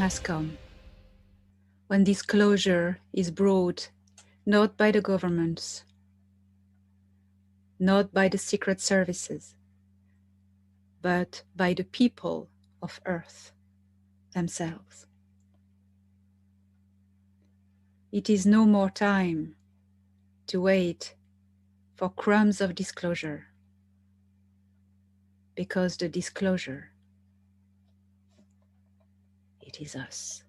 has come, when disclosure is brought not by the governments, not by the secret services, but by the people of Earth themselves. It is no more time to wait for crumbs of disclosure, because the disclosure, it is us.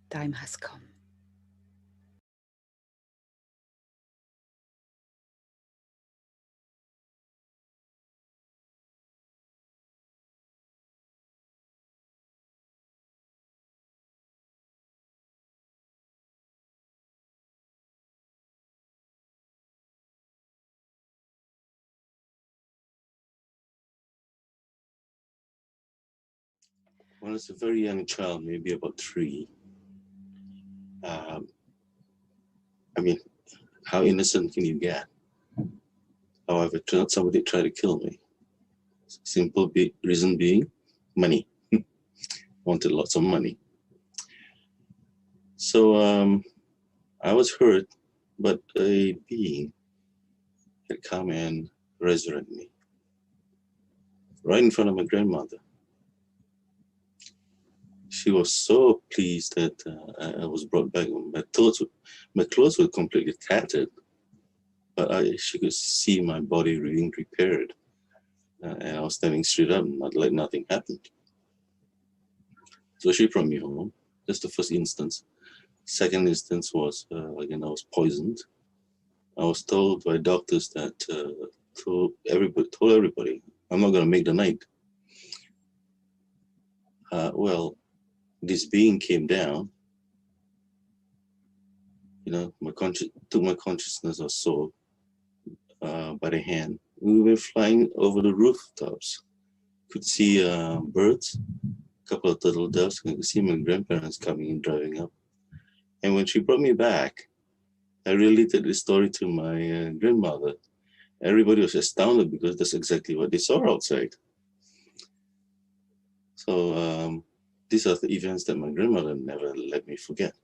Time has come. When I was a very young child, maybe about 3, I mean, how innocent can you get? However, it turned out somebody tried to kill me. Simple reason being money. Wanted lots of money. So I was hurt, but a being had come and resurrected me right in front of my grandmother. She was so pleased that I was brought back. My clothes were completely tattered, but she could see my body being repaired. And I was standing straight up, not like nothing happened. So she brought me home. That's the first instance. Second instance was, again, I was poisoned. I was told by doctors that told everybody, I'm not going to make the night. Well, this being came down, took my consciousness or so by the hand. We were flying over the rooftops. Could see birds, a couple of turtle doves. I could see my grandparents coming and driving up. And when she brought me back, I related the story to my grandmother. Everybody was astounded because that's exactly what they saw outside. So these are the events that my grandmother never let me forget.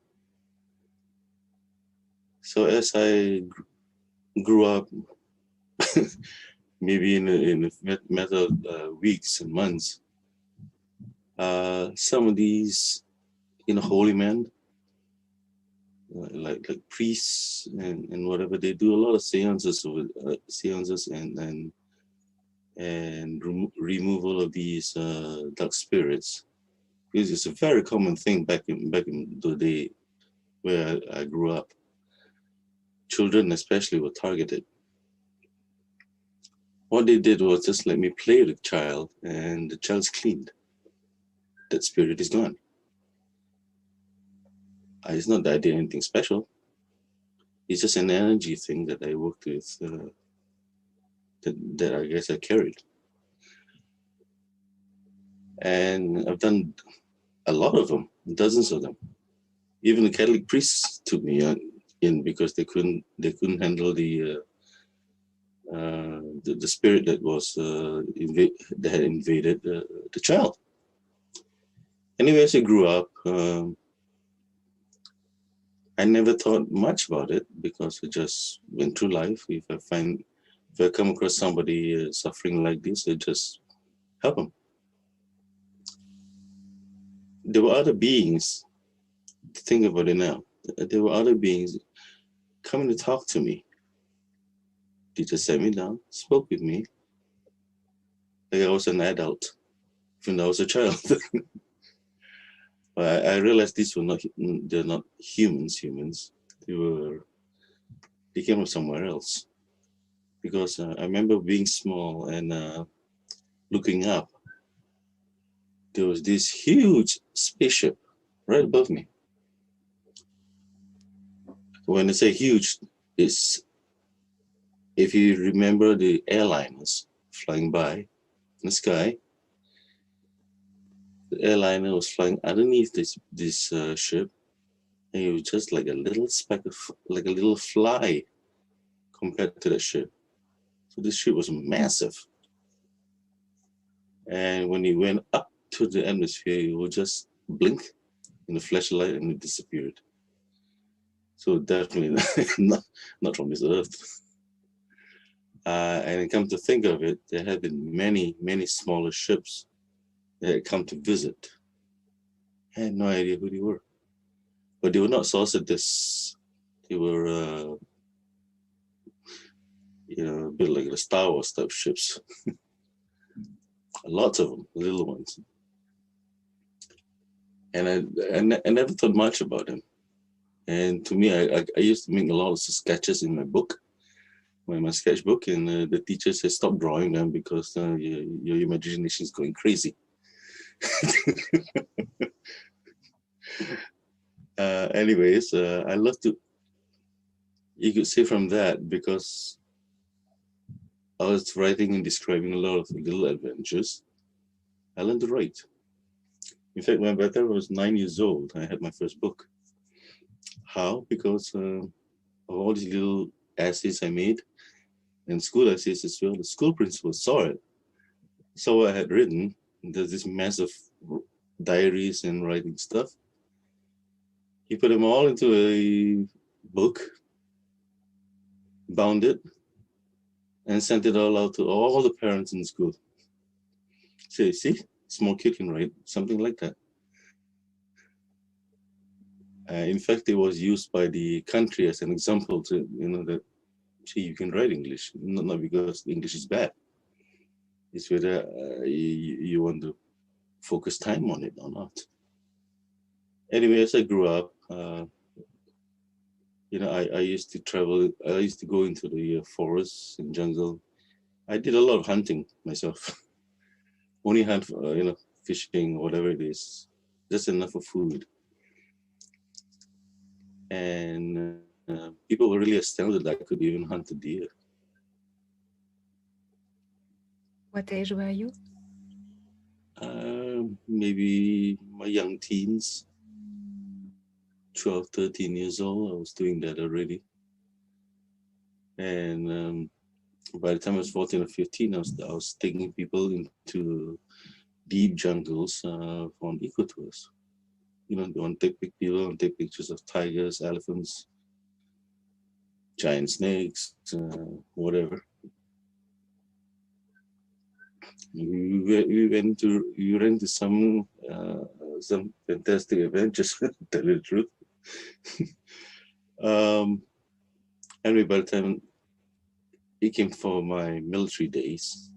So as I grew up, maybe in a matter of weeks and months, some of these, holy men, like priests and whatever, they do a lot of seances and removal of these dark spirits. Because it's a very common thing back in the day where I grew up. Children especially were targeted. What they did was just let me play with the child, and the child's cleaned. That spirit is gone. It's not that I did anything special. It's just an energy thing that I worked with, that I guess I carried. And I've done a lot of them, dozens of them. Even the Catholic priests took me in because they couldn't handle the spirit that was that had invaded the child. Anyway, as I grew up, I never thought much about it because I just went through life. If I come across somebody suffering like this, I just help them. There were other beings. Think about it now. There were other beings coming to talk to me. They just sat me down, spoke with me, like I was an adult, even though I was a child. But I realized they're not humans. They came from somewhere else. Because I remember being small and looking up. There was this huge spaceship right above me. When I say huge, it's, if you remember the airliners flying by in the sky, the airliner was flying underneath this ship, and it was just like a little speck like a little fly compared to the ship. So this ship was massive. And when he went up to the atmosphere, he would just blink in the flashlight and it disappeared. So definitely not from this earth. And come to think of it, there have been many smaller ships that had come to visit. I had no idea who they were. But they were not saucer discs. They were, a bit like the Star Wars type ships. Lots of them, little ones. And I never thought much about them. And to me, I used to make a lot of sketches in my book, my sketchbook, and the teacher said, stop drawing them because your imagination is going crazy. Anyways, I love to, you could say from that, because I was writing and describing a lot of little adventures, I learned to write. In fact, by the time I was 9 years old, I had my first book. How? Because of all these little essays I made, and school essays as well. The school principal saw it, saw what I had written. There's this mess of diaries and writing stuff. He put them all into a book, bound it, and sent it all out to all the parents in the school. Say, see, small kid can write, something like that. In fact, it was used by the country as an example to, that, see, you can write English, not because English is bad. It's whether you want to focus time on it or not. Anyway, as I grew up, I used to travel. I used to go into the forests and jungle. I did a lot of hunting myself. Only hunt, fishing, whatever it is, just enough for food. And people were really astounded that I could even hunt a deer. What age were you? Maybe my young teens, 12, 13 years old. I was doing that already. And by the time I was 14 or 15, I was taking people into deep jungles on eco tours. They want to take people and take pictures of tigers, elephants, giant snakes, whatever. We ran into some fantastic adventures, to tell you the truth. Anyway, by the time it came for my military days,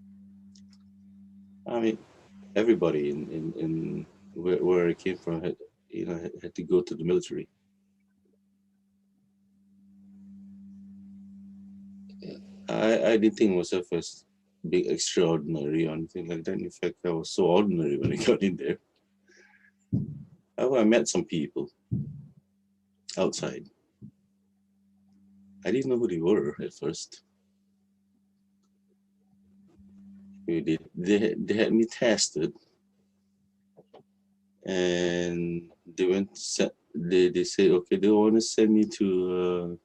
I mean, everybody in where I came from had to go to the military. I didn't think myself as big extraordinary or anything like that. In fact, I was so ordinary when I got in there. I met some people outside. I didn't know who they were at first. They had me tested, and they say, okay, they want to send me to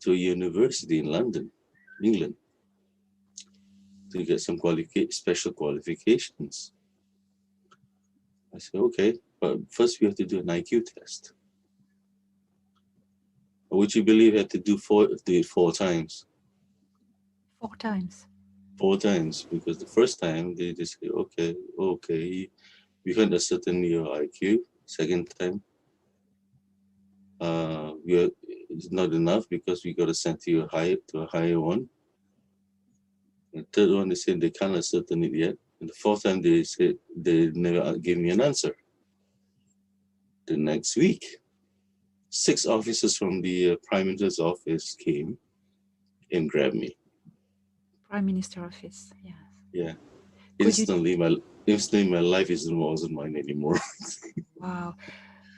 a university in London, England, to get some special qualifications. I said, okay, but first we have to do an IQ test. Would you believe I had to do it 4 times? 4 times. 4 times, because the first time they just say, okay, we can ascertain your IQ. Second time, it's not enough because we got to send you to a higher one. The third one, they said they can't ascertain it yet. And the fourth time, they said they never gave me an answer. The next week, 6 officers from the Prime Minister's office came and grabbed me. Prime Minister office, yes. Yeah. Instantly, my life wasn't mine anymore. Wow.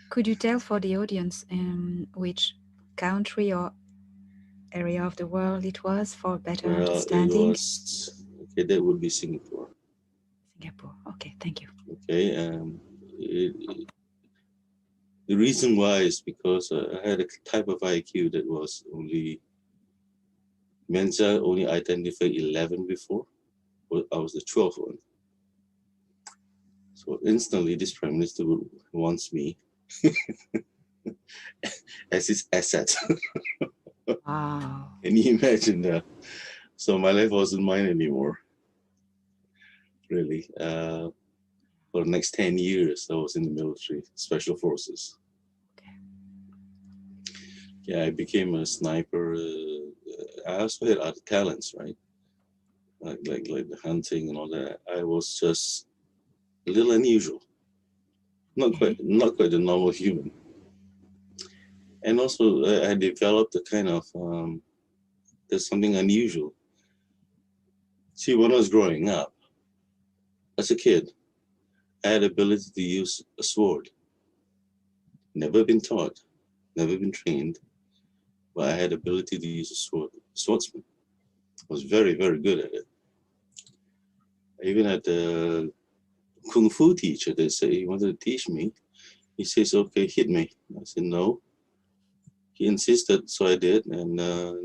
Could you tell for the audience which country or area of the world it was for better understanding? That would be Singapore. Singapore. Okay, thank you. Okay. The reason why is because I had a type of IQ that was Mensa only identified 11 before, I was the 12th one. So instantly, this prime minister wants me as his asset. Wow. Can you imagine that? So my life wasn't mine anymore, really. For the next 10 years, I was in the military, special forces. Okay. Yeah, I became a sniper. I also had other talents, right? Like the hunting and all that. I was just a little unusual, Okay. not quite a normal human. And also, I developed a kind of there's something unusual. See, when I was growing up as a kid, I had the ability to use a sword. Never been taught, never been trained, but I had the ability to use a sword. Swordsman. I was very, very good at it. I even had a kung fu teacher that said he wanted to teach me. He says, "Okay, hit me." I said, "No." He insisted, so I did, and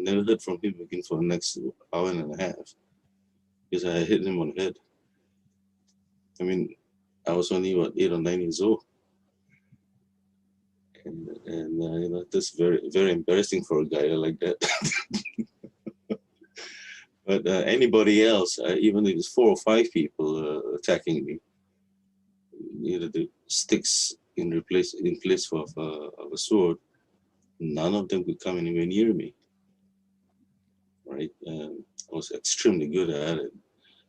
never heard from him again for the next hour and a half because I hit him on the head. I mean, I was only, what, 8 or 9 years old. And that's very, very embarrassing for a guy like that. But anybody else, even if it's 4 or 5 people attacking me, the sticks in place of a sword, none of them could come anywhere near me. Right? I was extremely good at it.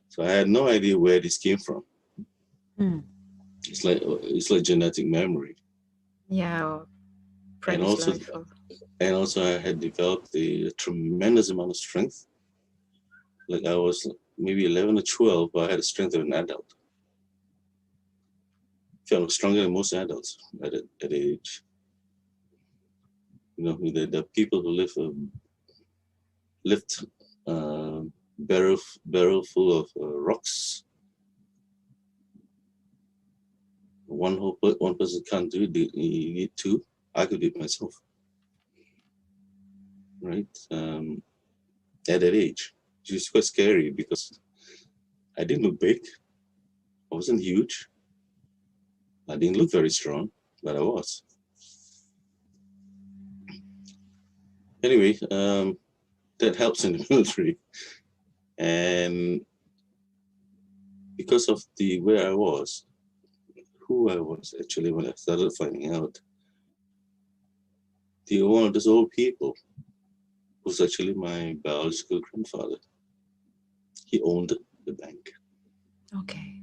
So I had no idea where this came from. Hmm. It's like genetic memory. Yeah, or And previous also life. Or... and also I had developed a tremendous amount of strength. Like I was maybe 11 or 12, but I had the strength of an adult. I felt stronger than most adults at age. The people who lift uh, barrel full of rocks. One person can't do it. You need two. I could do it myself, right? At that age, which is quite scary because I didn't look big. I wasn't huge. I didn't look very strong, but I was. Anyway, that helps in the military, and because of the where I was, who I was actually when I started finding out, the one of those old people was actually my biological grandfather. He owned the bank. Okay.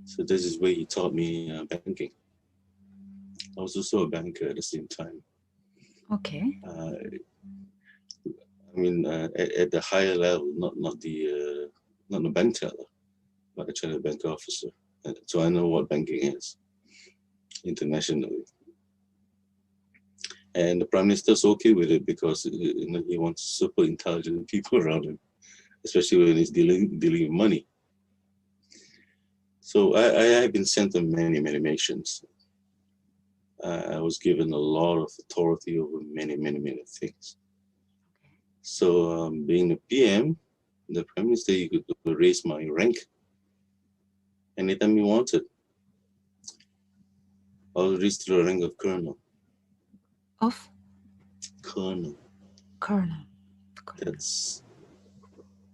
So this is where he taught me banking. I was also a banker at the same time. Okay. I mean, at the higher level, not the bank teller, but actually a bank officer. So I know what banking is internationally. And the prime minister's okay with it because he wants super intelligent people around him, especially when he's dealing with money. So I have been sent on many, many missions. I was given a lot of authority over many, many, many things. So being a PM, the prime minister, he could raise my rank anytime he wanted. I was raised to the rank of colonel. Of Colonel. Colonel. That's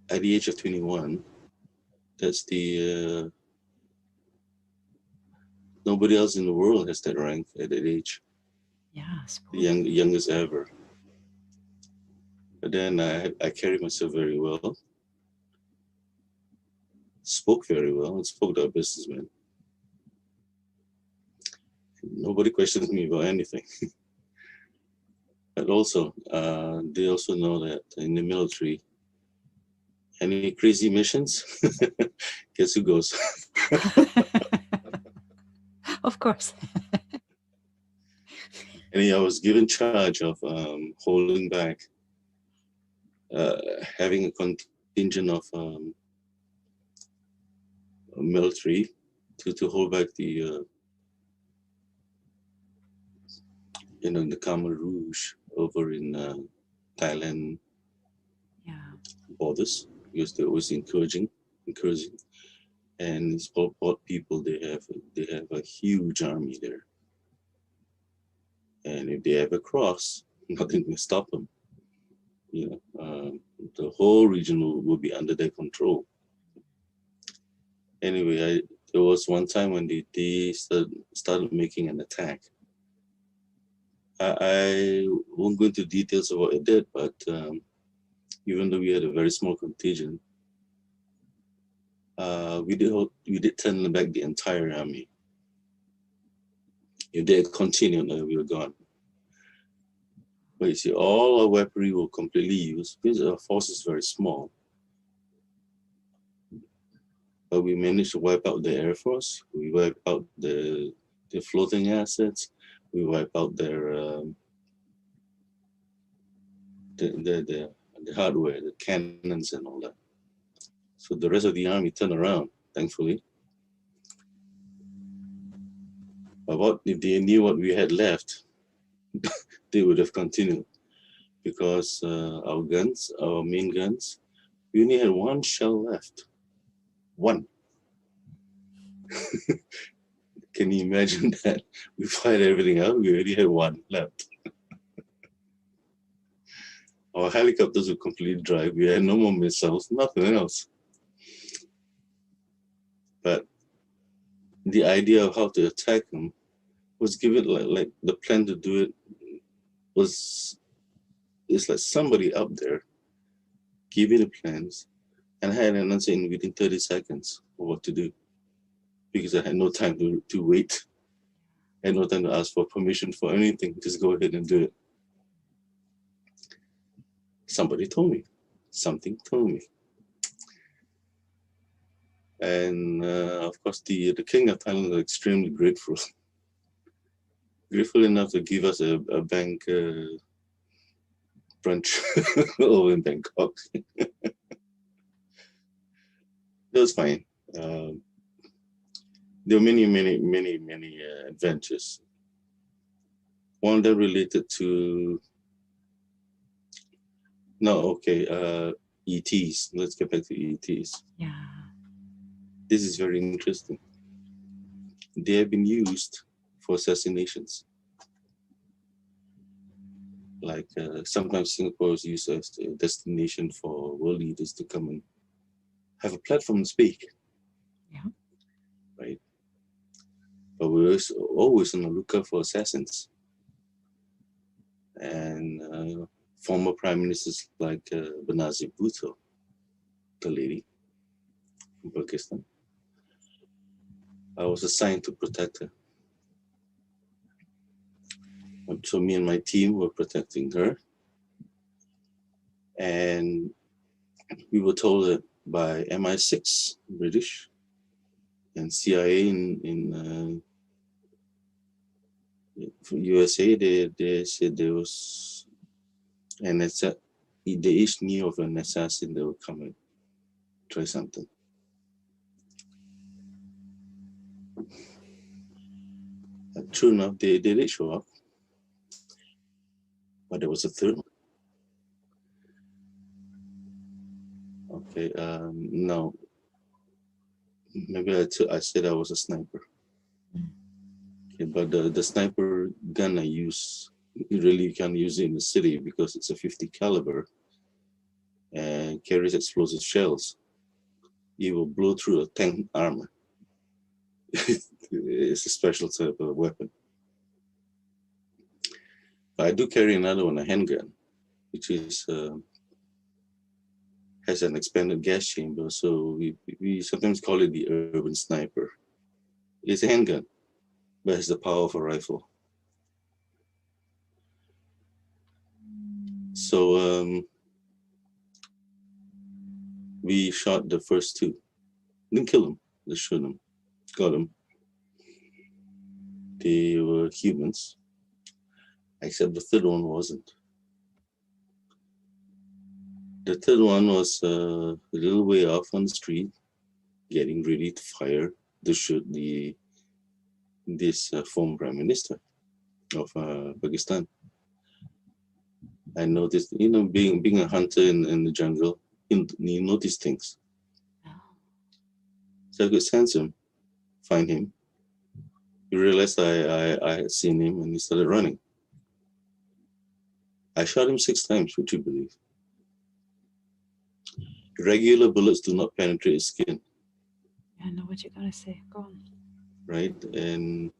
at the age of 21. That's the nobody else in the world has that rank at that age. Yeah, I The suppose. youngest ever. But then I carried myself very well, spoke very well, and spoke to a businessman. Nobody questions me about anything. But also, they also know that in the military, any crazy missions, guess who goes? Of course. And I was given charge of holding back, uh, having a contingent of military to hold back the Khmer Rouge over in Thailand Yeah. borders because they're always encouraging. Kurzi, and these Pol Pot people, they have a huge army there, and if they ever cross, nothing can stop them. You know, the whole region will be under their control. Anyway, there was one time when they started making an attack. I won't go into details of what it did, but even though we had a very small contingent, we did turn back the entire army. If they had continued, we were gone. But you see, all our weaponry were completely used because our force is very small. But we managed to wipe out the Air Force. We wiped out the floating assets. We wiped out their the hardware, the cannons and all that. So the rest of the army turned around, thankfully. But what if they knew what we had left, they would have continued. Because our guns, our main guns, we only had one shell left. One. Can you imagine that? We fired everything out, we already had one left. Our helicopters were completely dry. We had no more missiles, nothing else. But the idea of how to attack them was given like the plan to do it it's like somebody up there gave me the plans and I had an answer in within 30 seconds of what to do. Because I had no time to wait. I had no time to ask for permission for anything. Just go ahead and do it. Somebody told me. Something told me. And of course, the King of Thailand is extremely grateful. Grateful enough to give us a bank brunch over in Bangkok. It was fine. There were many adventures. One that related to ETs. Let's get back to ETs. Yeah. This is very interesting. They have been used for assassinations. Like sometimes Singapore is used as a destination for world leaders to come and have a platform to speak. Yeah. Right. But we're always on the lookout for assassins. And former prime ministers like Benazir Bhutto, the lady from Pakistan, I was assigned to protect her. So me and my team were protecting her. And we were told that by MI6, British, and CIA in USA, they said there was they each knew of an assassin that would come and try something. True enough, they did show up, but there was a third one. Okay, no, maybe I said I was a sniper. Okay, but the sniper gun I use, you really can't use it in the city because it's a 50 caliber and carries explosive shells. It will blow through a tank armor. It's a special type of weapon. But I do carry another one, a handgun, which is has an expanded gas chamber. So we sometimes call it the urban sniper. It's a handgun, but has the power of a rifle. So we shot the first two. Didn't kill them, just shoot them. Got them. They were humans, except the third one wasn't. The third one was a little way off on the street, getting ready to fire to shoot this former prime minister of Pakistan. I noticed, being a hunter in the jungle, you notice things. So I could sense him, find him. He realized I had seen him and he started running. I shot him 6 times, would you believe? Regular bullets do not penetrate his skin. I know what you're gonna say. Go on. Right? And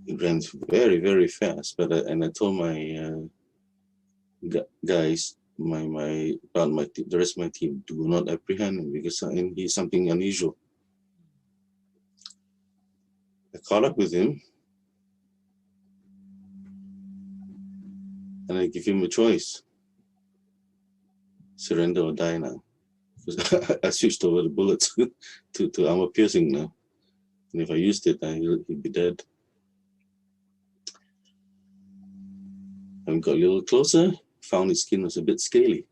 it ran very, very fast. But I told my guys, the rest of my team, do not apprehend him because he's something unusual. I caught up with him, and I give him a choice: surrender or die now. Because I switched over the bullets to armor piercing now, and if I used it, he'd be dead. I got a little closer, found his skin was a bit scaly.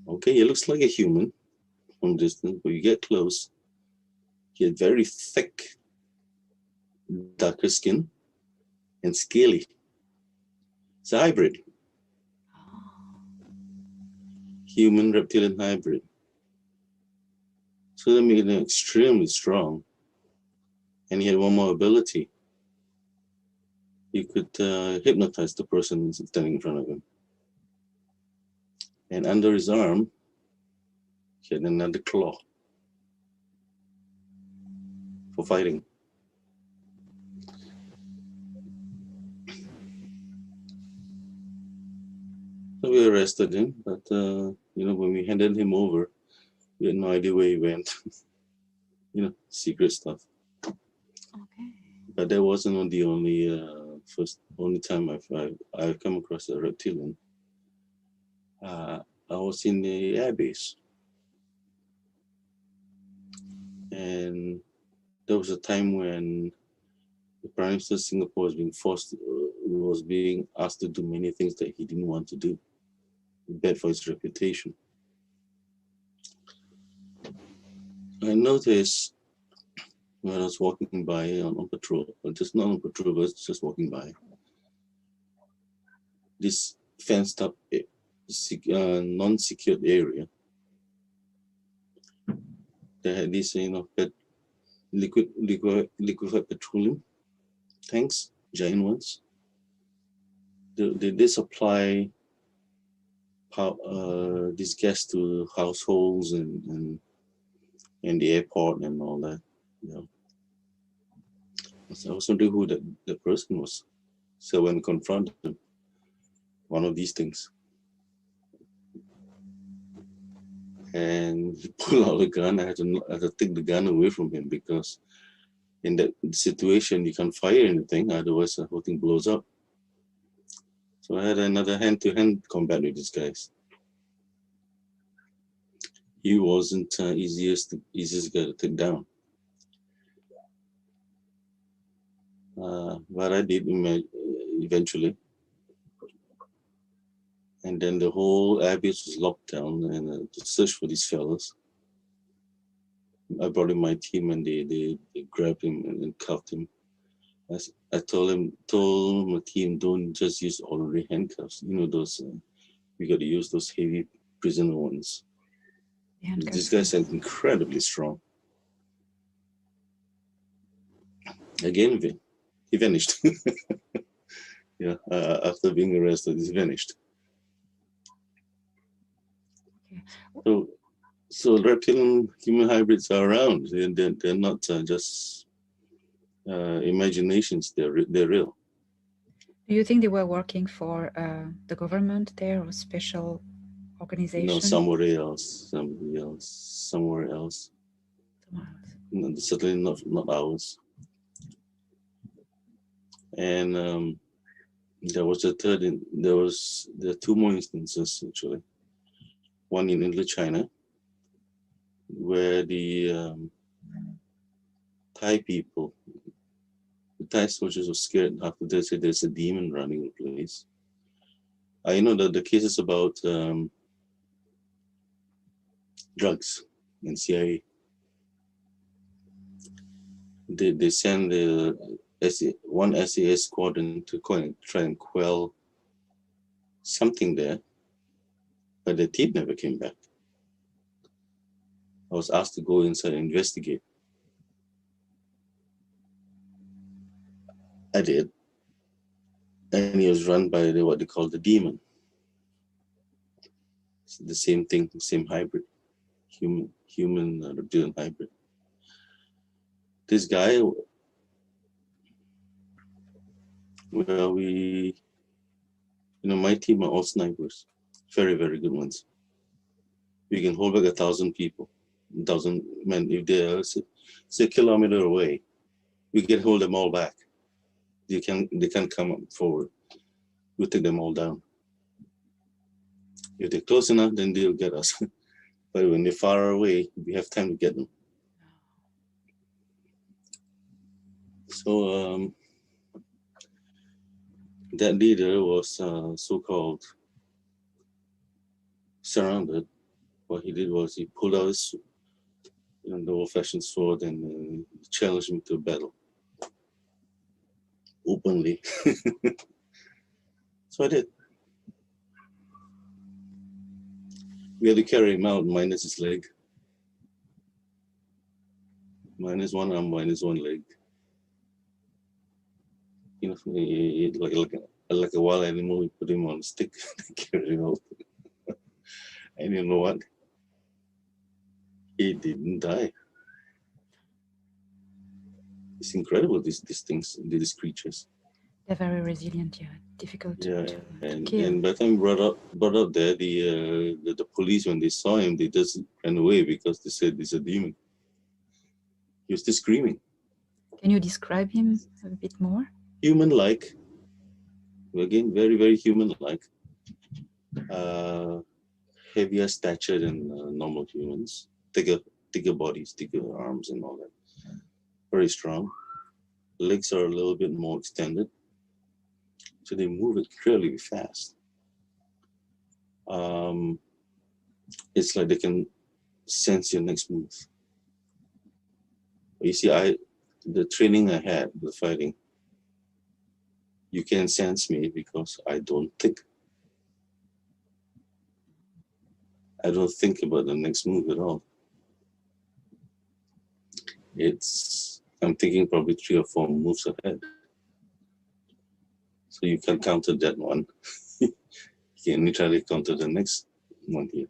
Okay, he looks like a human from distance, but you get close, he had very thick, darker skin and scaly. It's a hybrid. Human reptilian hybrid. So that made him extremely strong. And he had one more ability. He could hypnotize the person standing in front of him. And under his arm, he had another claw for fighting. So we arrested him, but when we handed him over, we had no idea where he went. Secret stuff. Okay. But that wasn't the only time I've come across a reptilian. I was in the airbase, and there was a time when the Prime Minister of Singapore was being asked to do many things that he didn't want to do, bad for his reputation. I noticed when I was walking by on patrol, or just not on patrol, but just walking by, this fenced up non-secured area. They had these, liquefied petroleum tanks, giant ones. They supply this gas to households and the airport and all that. So I was wondering who that person was. So when I confronted him, one of these things, and he pulled out a gun. I had to take the gun away from him because in that situation you can't fire anything, otherwise the whole thing blows up. So I had another hand-to-hand combat with these guys. He wasn't easiest guy to take down. But I did eventually. And then the whole airbase was locked down and to search for these fellas. I brought in my team and they grabbed him and cuffed him. I told my team, don't just use ordinary handcuffs. Those, we got to use those heavy prisoner ones. These guys are incredibly strong. Again, he vanished. After being arrested, he vanished. Okay. So reptilian human hybrids are around. They're not just imaginations. They're real. Do you think they were working for the government there or special organization? No, somebody else. Somewhere else. No, certainly not ours. And there are 2 more instances actually. One in Indochina, where the Thai people, the Thai soldiers were scared after they said there's a demon running the place. I know that the cases about drugs and CIA. They send one SAS squadron to try and quell something there. but the team never came back. I was asked to go inside and investigate. I did. And he was run by what they call the demon. It's the same thing, same hybrid, human reptilian hybrid. This guy, well, my team are all snipers, very, very good ones. We can hold back 1,000 people, 1,000 men. If they're say a kilometer away, we can hold them all back. They can't come forward. We'll take them all down. If they're close enough, then they'll get us. But when they're far away, we have time to get them. So that leader was so-called surrounded. What he did was he pulled out his the old-fashioned sword and challenged me to battle openly. So I did. We had to carry him out minus his leg. Minus one arm, minus one leg. Like a wild animal, we put him on a stick and carry him out. And you know what? He didn't die. It's incredible, these things, these creatures. They're very resilient, yeah. Difficult to and kill. And by the time brought up there, the police, when they saw him, they just ran away because they said he's a demon. He was still screaming. Can you describe him a bit more? Human-like. Again, very, very human-like. Heavier stature than normal humans. Thicker bodies, thicker arms and all that. Very strong. Legs are a little bit more extended. So they move incredibly fast. It's like they can sense your next move. You see, the training I had, the fighting, you can sense me because I don't think. I don't think about the next move at all. I'm thinking probably 3 or 4 moves ahead. So you can counter that one. You can literally counter the next one here.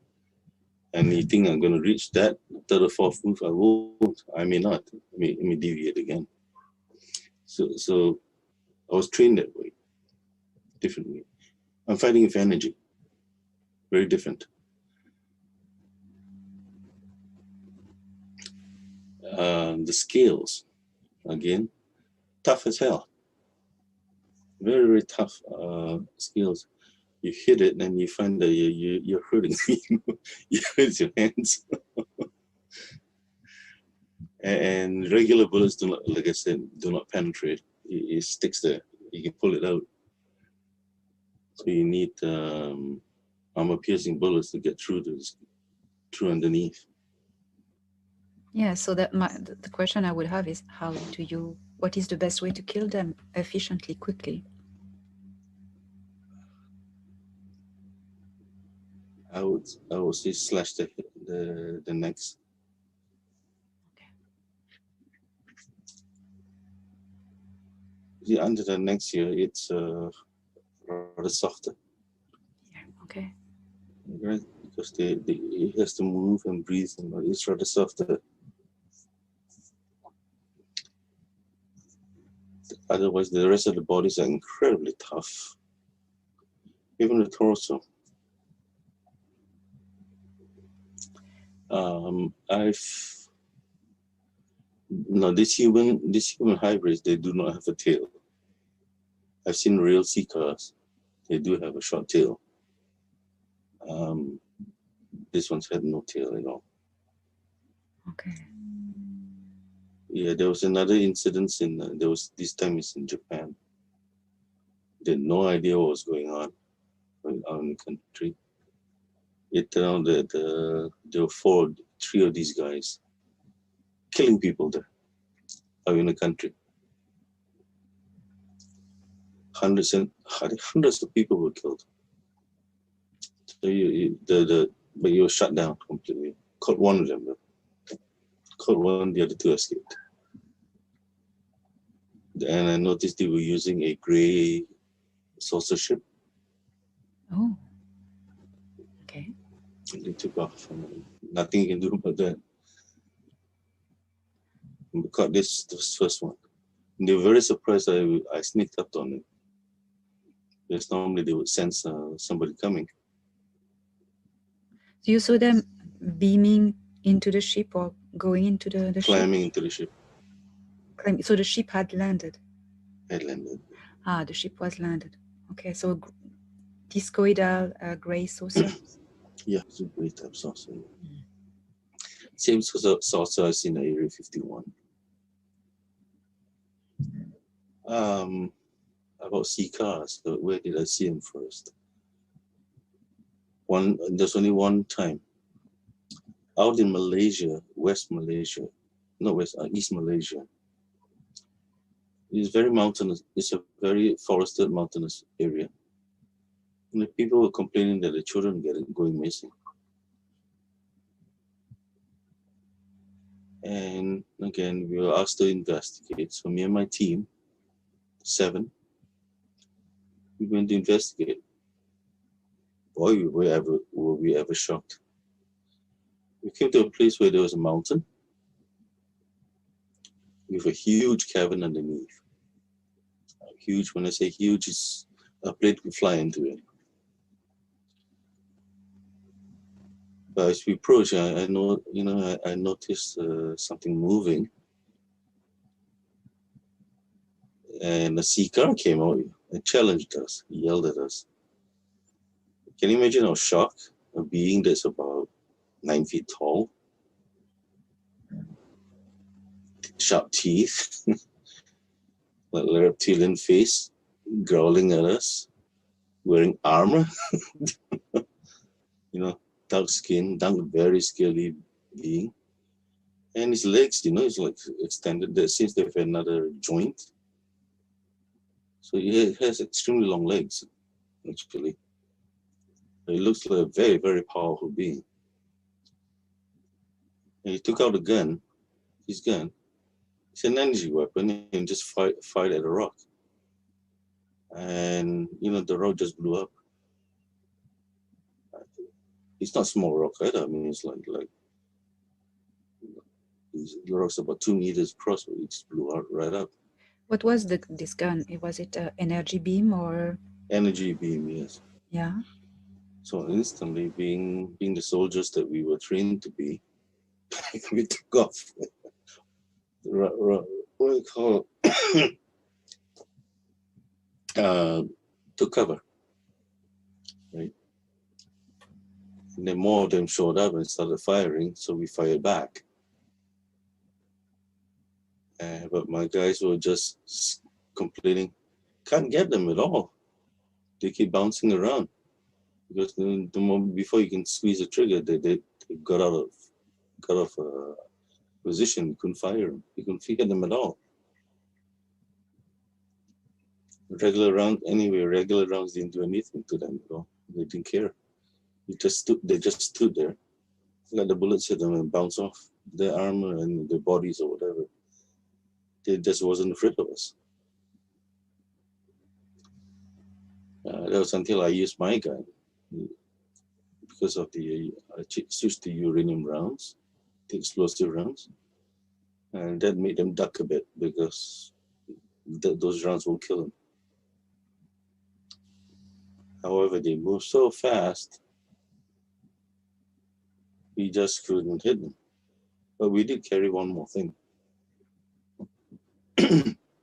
And you think I'm going to reach that 3rd or 4th move? I won't. I may not. I may deviate again. So I was trained that way, differently. I'm fighting with energy, very different. The scales, again, tough as hell. Very, very tough scales. You hit it and you find that you're hurting. You hurt your hands. And regular bullets do not, like I said, do not penetrate. It sticks there. You can pull it out. So you need armor-piercing bullets to get through underneath. Yeah, so that the question I would have is, what is the best way to kill them efficiently, quickly? I would say slash the necks. Okay. See, under the necks here, it's rather softer. Yeah. Okay. Right, because it has to move and breathe, and it's rather softer. Otherwise, the rest of the bodies are incredibly tough. Even the torso. These human hybrids, they do not have a tail. I've seen real sea cars. They do have a short tail. This one's had no tail at all. Okay. Yeah, there was another incident this time it's in Japan. They had no idea what was going on in the country. It turned out that there were 3 of these guys killing people there out in the country. Hundreds of people were killed. So but you were shut down completely. Caught one of them, caught one, the other two escaped. And I noticed they were using a gray saucer ship. Oh. Okay. And they took off. Nothing you can do about that. And we caught this first one. And they were very surprised I sneaked up on it. Because normally they would sense somebody coming. So you saw them beaming into the ship or going into the Climbing ship? into the ship. So the ship had landed. Had landed. Ah, the ship was landed. Okay, so discoidal gray saucer. Yeah, it's a gray type saucer. Same saucer I seen at Area 51. About sea cars, so where did I see them first? There's only one time. Out in Malaysia, East Malaysia. It's very mountainous. It's a very forested mountainous area. And the people were complaining that the children going missing. And again, we were asked to investigate. So me and my team, 7, we went to investigate. Boy, were we ever shocked. We came to a place where there was a mountain with a huge cavern underneath. Huge, when I say huge, it's a plane could fly into it. But as we approached, I noticed something moving. And a sea car came out and challenged us, yelled at us. Can you imagine our shock? A being that's about 9 feet tall, sharp teeth, like a reptilian face, growling at us, wearing armor, dark skin, very scaly being. And his legs, it's like extended. That seems to have another joint. So he has extremely long legs, actually. He looks like a very, very powerful being. And he took out his gun. It's an energy weapon, and just fired at a rock. And, the rock just blew up. It's not small rock either. I mean, it's like the rock's about 2 meters across, but it just blew out right up. What was this gun? Was it an energy beam or? Energy beam, yes. Yeah. So instantly, being the soldiers that we were trained to be, we took off. What do you call took cover, right? And then more of them showed up and started firing, so we fired back. But my guys were just complaining, can't get them at all. They keep bouncing around because the moment before you can squeeze the trigger, they got out of position. You couldn't fire them. You couldn't figure them at all. Regular rounds didn't do anything to them at all. They didn't care. They just stood there, let the bullets hit them and bounce off their armor and their bodies or whatever. They just wasn't afraid of us. That was until I used my gun because of I switched to uranium rounds, the explosive rounds, and that made them duck a bit because those rounds won't kill them. However, they moved so fast, we just couldn't hit them. But we did carry one more thing.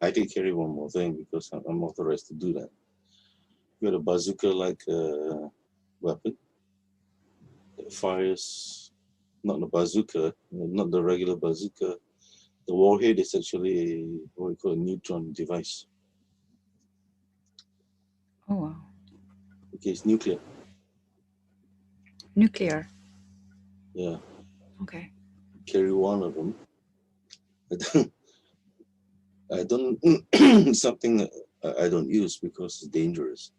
I did carry one more thing because I'm authorized to do that. We had a bazooka-like weapon that fires, not the bazooka, not the regular bazooka. The warhead is actually what we call a neutron device. Oh, wow. Okay, it's nuclear. Nuclear. Yeah. Okay. Carry one of them. I don't something that I don't use because it's dangerous.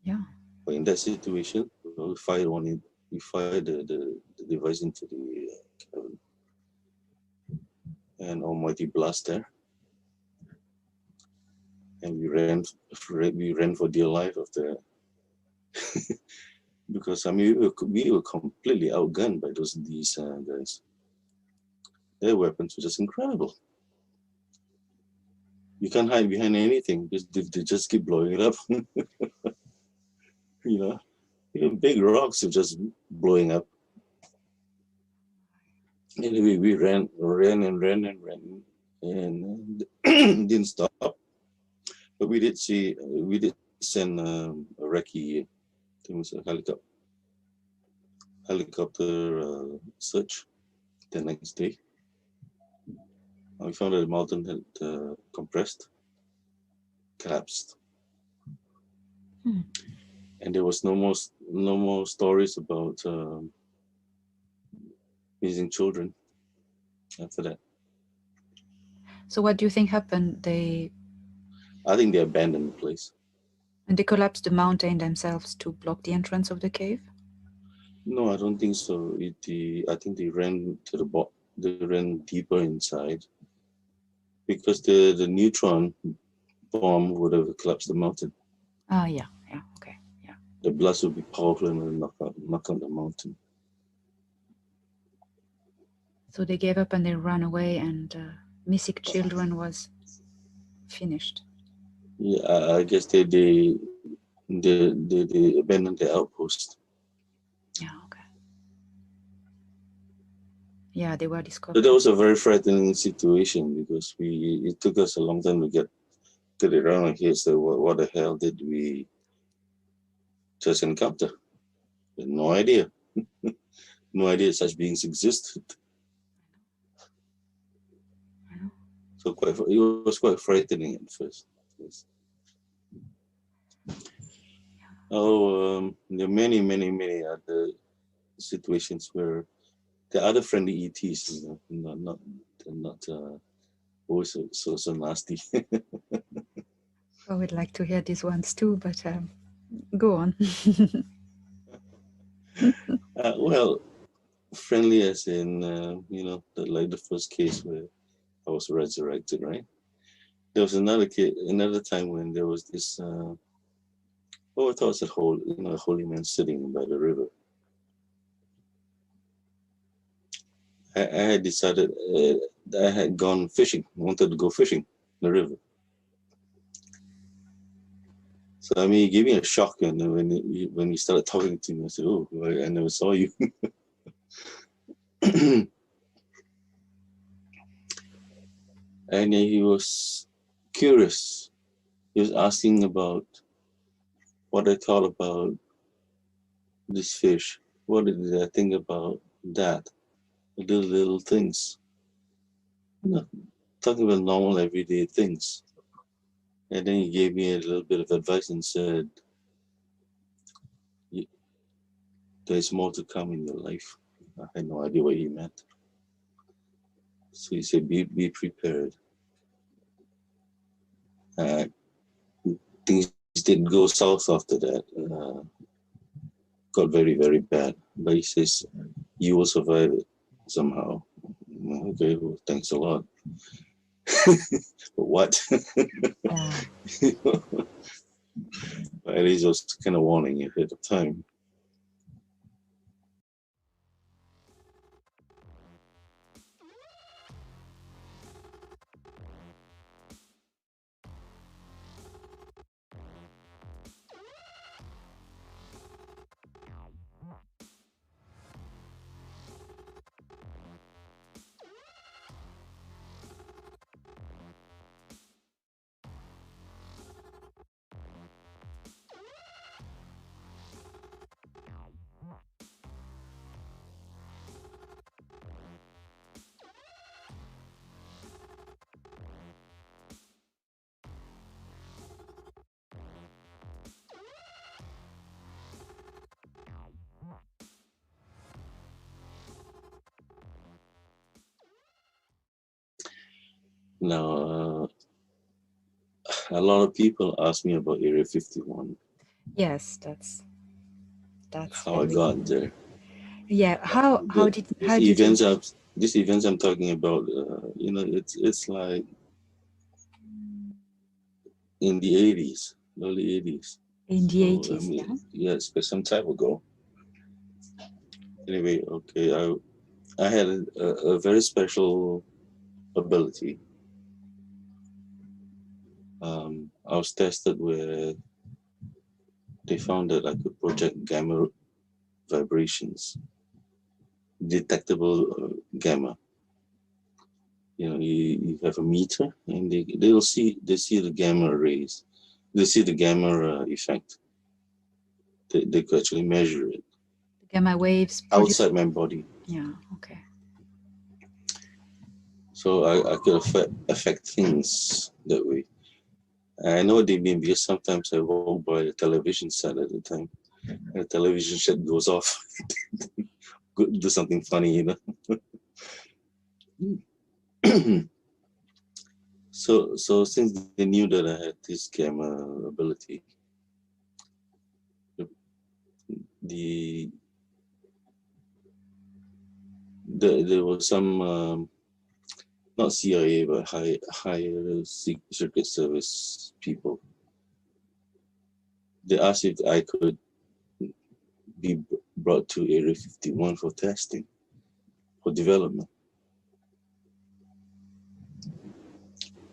Yeah. But in that situation, we fired one in, we fired the device into the cabin, and almighty blast there, and we ran for dear life after. Because I mean we were completely outgunned by these guys. Their weapons were just incredible. You can't hide behind anything because they just keep blowing it up. You know, even big rocks are just blowing up. Anyway, we ran and didn't stop. But we did send a recce, it was a helicopter search the next day. We found that the mountain had compressed, collapsed, and there was no more stories about missing children after that. So what do you think happened? I think they abandoned the place. And they collapsed the mountain themselves to block the entrance of the cave? No, I don't think so. I think they ran to the bottom. They ran deeper inside because the neutron bomb would have collapsed the mountain. Ah, yeah, okay, yeah. The blast would be powerful and would knock out the mountain. So they gave up and they ran away, and missing children was finished. Yeah, I guess they abandoned the outpost. Yeah, okay. Yeah, they were So discovered. that was a very frightening situation because it took us a long time to get around here. So what the hell did we just encounter? No idea. No idea such beings existed. I know. So it was quite frightening at first. Yes. There are many other situations where the other friendly ETs, you know, not always so nasty. I would like to hear these ones too, but go on. Well, friendly as in like the first case where I was resurrected, right? There was another time when there was this I thought it was a holy man sitting by the river. I had decided I had gone fishing, wanted to go fishing in the river. So I mean, it gave me a shock, and when he started talking to me, I said, "Oh, I never saw you." And he was curious. He was asking about what I thought about this fish. What did I think about that? The little things. Talking about normal everyday things. And then he gave me a little bit of advice and said, "There's more to come in your life." I had no idea what he meant. So he said, be prepared. Uh, Things didn't go south after that. Got very, very bad. But he says, "You will survive it somehow." Okay, well, thanks a lot. But what? At least I was kind of warning you ahead of time. Now, a lot of people ask me about Area 51. Yes, That's how I got there. Yeah. How did These events I'm talking about, it's like in the 80s, early 80s. in the So 80s? Yeah. yeah, it's some time ago. Anyway, okay, I had a very special ability. I was tested where they found that I could project gamma vibrations, detectable gamma. You have a meter, and they see the gamma rays, they see the gamma effect. They could actually measure it. The gamma waves outside my body. Yeah. Okay. So I could affect things that way. I know what they mean because sometimes I walk by the television set at the time, and the television set goes off. Do something funny, So since they knew that I had this gamma ability, the there was some not CIA but higher secret service people. They asked if I could be brought to Area 51 for testing, for development.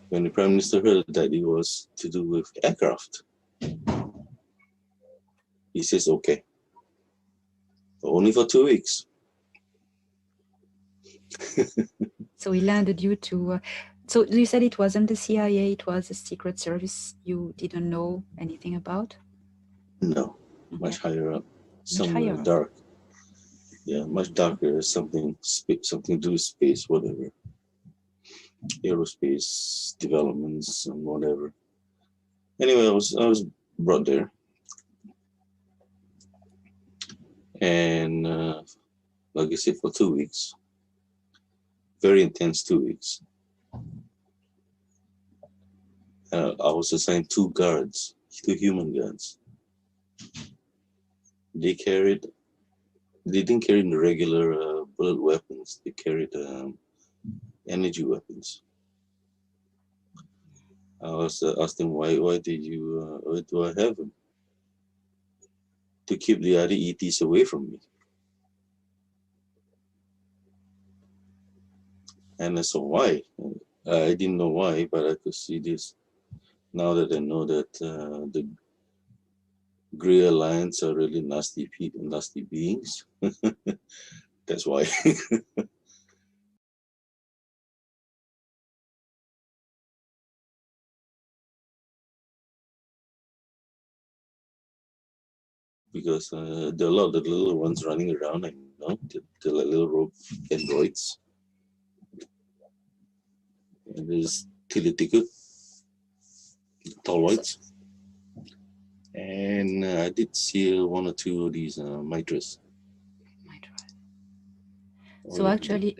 When the Prime Minister heard that it was to do with aircraft, he says, okay, but only for 2 weeks. So he landed you to... so you said it wasn't the CIA, it was a secret service you didn't know anything about? No, much higher up, somewhere higher dark. Yeah, much darker, something to do with space, whatever. Aerospace developments and whatever. Anyway, I was brought there. And like I said, for 2 weeks. Very intense 2 weeks. I was assigned 2 guards, 2 human guards. They didn't carry the regular bullet weapons. They carried energy weapons. I was asked them, why do I have them? To keep the other ETs away from me. And I saw why. I didn't know why, but I could see this. Now that I know that the Grey Alliance are really nasty beings. That's why. Because there are a lot of the little ones running around, they're like little rope androids. And there's Tilitikut, tall-whites. And I did see 1 or 2 of these mitras. So actually,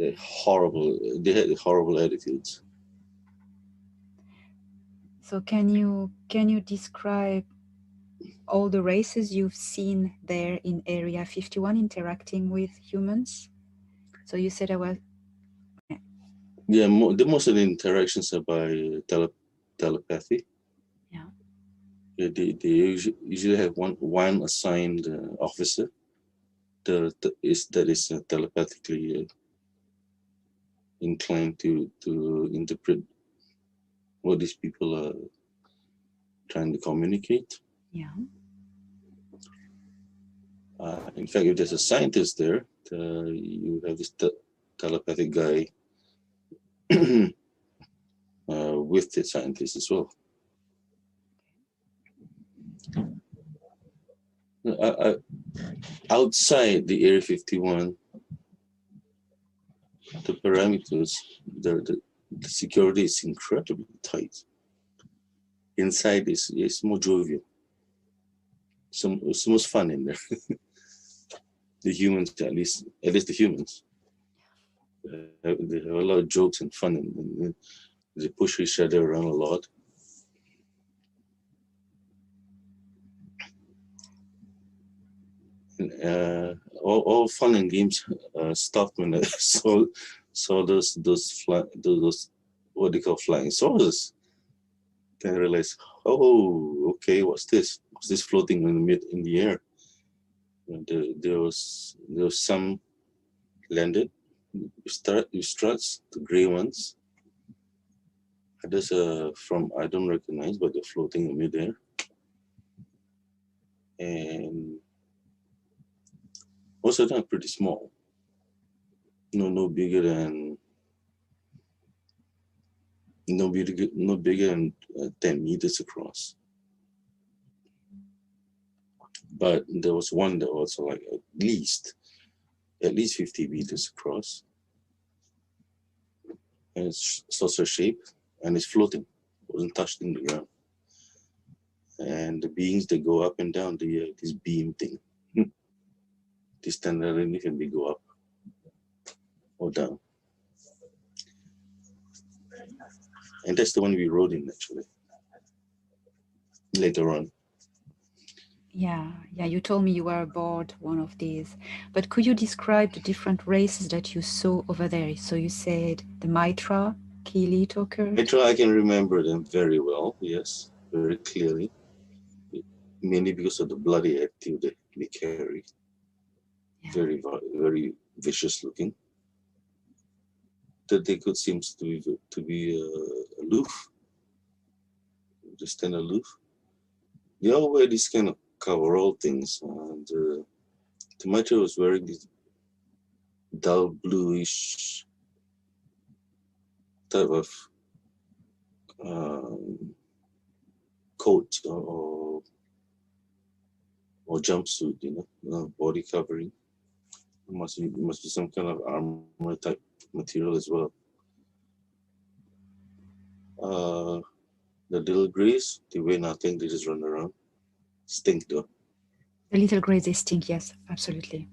they had horrible attitudes. So can you describe all the races you've seen there in Area 51 interacting with humans? So you said Yeah, most of the interactions are by telepathy. Yeah. They usually have one assigned officer that is telepathically inclined to interpret what these people are trying to communicate. Yeah. In fact, if there's a scientist there, you have this telepathic guy with the scientist as well. Outside the Area 51, the parameters, the security is incredibly tight. Inside is more jovial. It's most fun in there. The humans, at least the humans, they have a lot of jokes and fun, and they push each other around a lot. All fun and games stopped when I saw those what they call flying saucers. Then I realized, oh, okay, what's this? What's this floating in the air? And there was some landed with struts, the gray ones. Others from I don't recognize, but they're floating in midair. And most of them are pretty small. No bigger than 10 meters across. But there was one that was like at least 50 meters across, and it's saucer shaped, and it's floating. It wasn't touching the ground. And the beings that go up and down this beam thing, they stand underneath and they go up or down. And that's the one we rode in actually later on. Yeah, you told me you were aboard one of these. But could you describe the different races that you saw over there? So you said the Mitra, Kili, Toker. Mitra, I can remember them very well, yes, very clearly. Mainly because of the bloody attitude they carry. Yeah. Very vicious looking. That they could seem to be aloof, just stand aloof. They all wear these kind of coverall things. And the Mitra was wearing this dull bluish type of coat or jumpsuit, body covering. It must be some kind of armor type material as well. The little greys, they weigh nothing, they just run around. Stink though. The little greys, they stink, yes, absolutely.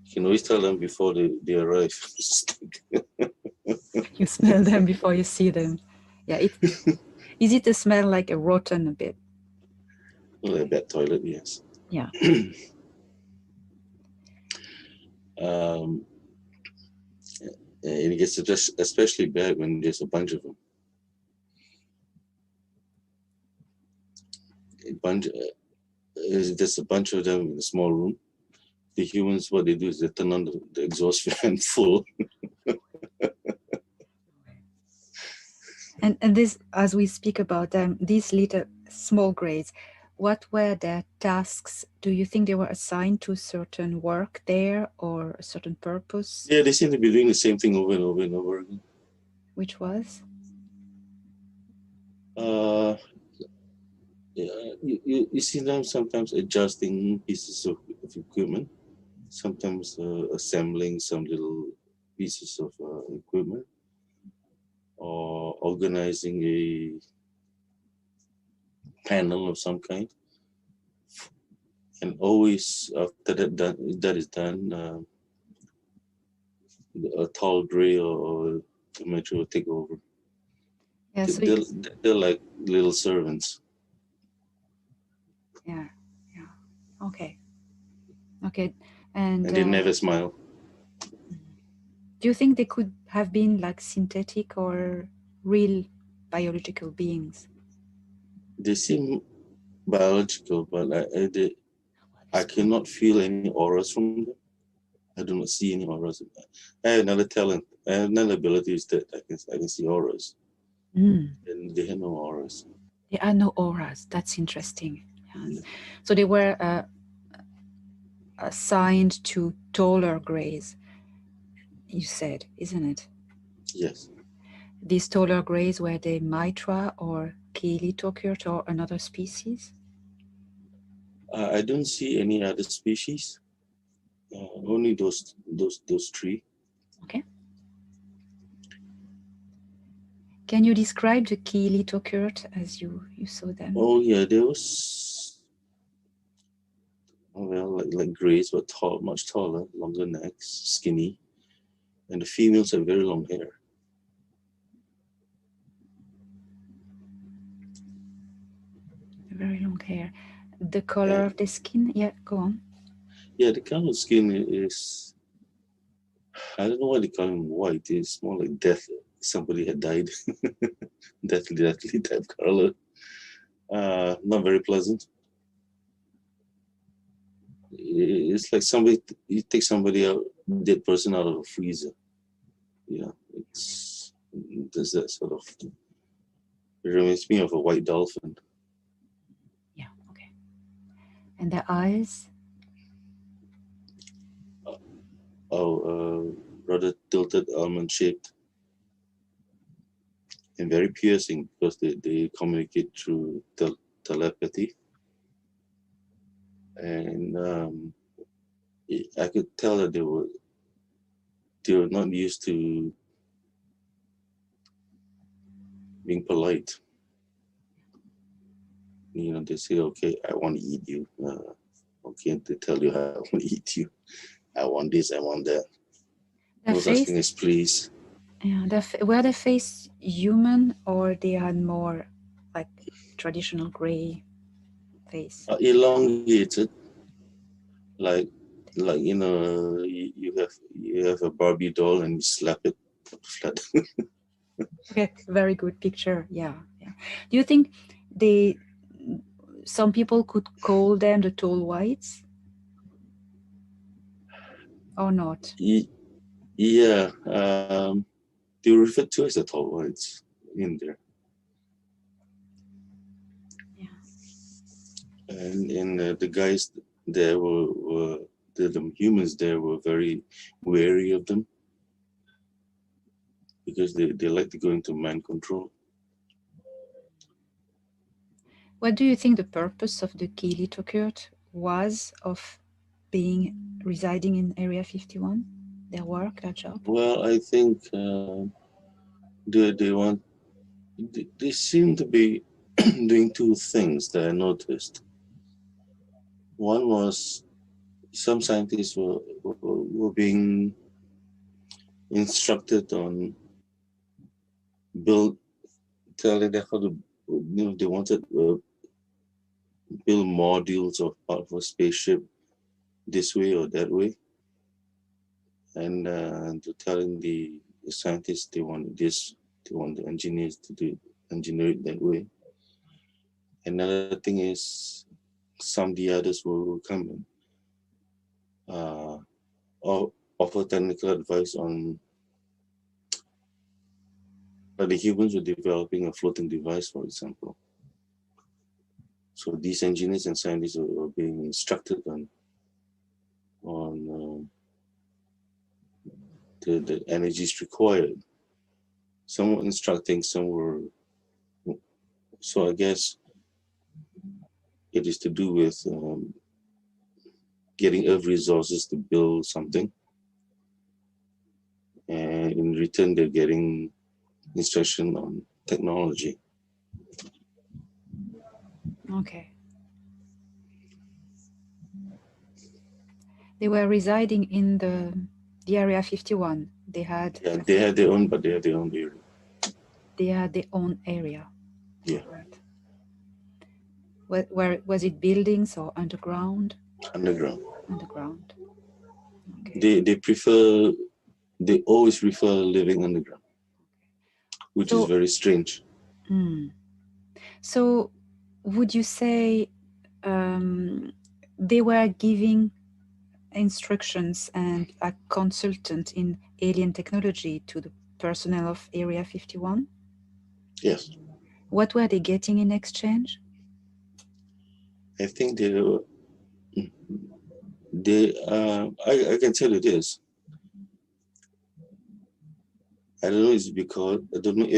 You can always tell them before they arrive. You smell them before you see them. Yeah, is it a smell like a rotten a bit? Like a bad toilet, yes. Yeah. It gets especially bad when there's a bunch of them. There's a bunch of them in a small room. The humans, what they do is they turn on the exhaust fan full. And this, as we speak about them, these little small greys, what were their tasks? Do you think they were assigned to certain work there or a certain purpose? Yeah, they seem to be doing the same thing over and over and over again. Which was? Yeah, you see them sometimes adjusting pieces of equipment, sometimes assembling some little pieces of equipment, or organizing a panel of some kind. And always after that is done, a tall gray or the metro will take over. Yeah, so they're like little servants. Yeah. Okay. And they never smile. Do you think they could have been like synthetic or real biological beings? They seem biological, but I cannot feel any auras from them. I do not see any auras. I have another talent. I have another ability is that I can see auras. And they have no auras. There are no auras. That's interesting. Yes. So they were assigned to taller greys, you said, isn't it? Yes. These taller greys, were they Mitra or Kelitokurt or another species? I don't see any other species. Only those three. Okay. Can you describe the Kelitokurt as you saw them? Oh yeah, there was like greys, but tall, much taller, longer necks, skinny, and the females have very long hair. Very hair. The color And of the skin, yeah, go on. yeah, the color of skin is, I don't know why they call him white. It's more like death. Somebody had died. Deathly type color. Not very pleasant. It's like you take somebody out, dead person out of a freezer. Yeah, it's there's that sort of. It reminds me of a white dolphin. Yeah, okay. And the eyes? Oh, rather tilted, almond shaped, and very piercing because they communicate through telepathy. And I could tell that they were not used to being polite. You know, they say, "Okay, I want to eat you." Okay, they tell you, "I want to eat you. I want this. I want that." The No such thing face? as please. Yeah, were the face human or they had more like traditional gray face? Elongated, like you have a Barbie doll and you slap it flat. Okay, very good picture. Yeah, yeah. Do you think they some people could call them the tall whites or not? Yeah, they were referred to as the tall whites in there, Yeah. and the guys there were the humans there were very wary of them because they like to go into mind control. What do you think the purpose of the Kili Tokurt was of being residing in Area 51? Their work, their job? Well, I think they seem to be doing two things that I noticed. One was some scientists were being instructed on build telling them how to, they wanted build modules of part of a spaceship this way or that way, and to telling the scientists they want this, they want the engineers to do engineer it that way. Another thing is some of the others will come and offer technical advice on, like the humans were developing a floating device, for example. So these engineers and scientists are being instructed on the energies required. Some were instructing, some were. So I guess it is to do with getting Earth resources to build something, and in return they're getting instruction on technology. Okay. They were residing in the Area 51. They had Yeah, they had their own, but they had their own area. they had their own area. Yeah, Right. Where was it buildings or underground? underground. Underground. Okay. They always prefer living underground, which is So, very strange. so would you say they were giving instructions and a consultant in alien technology to the personnel of Area 51? Yes, What were they getting in exchange? I think I can tell you this. I don't know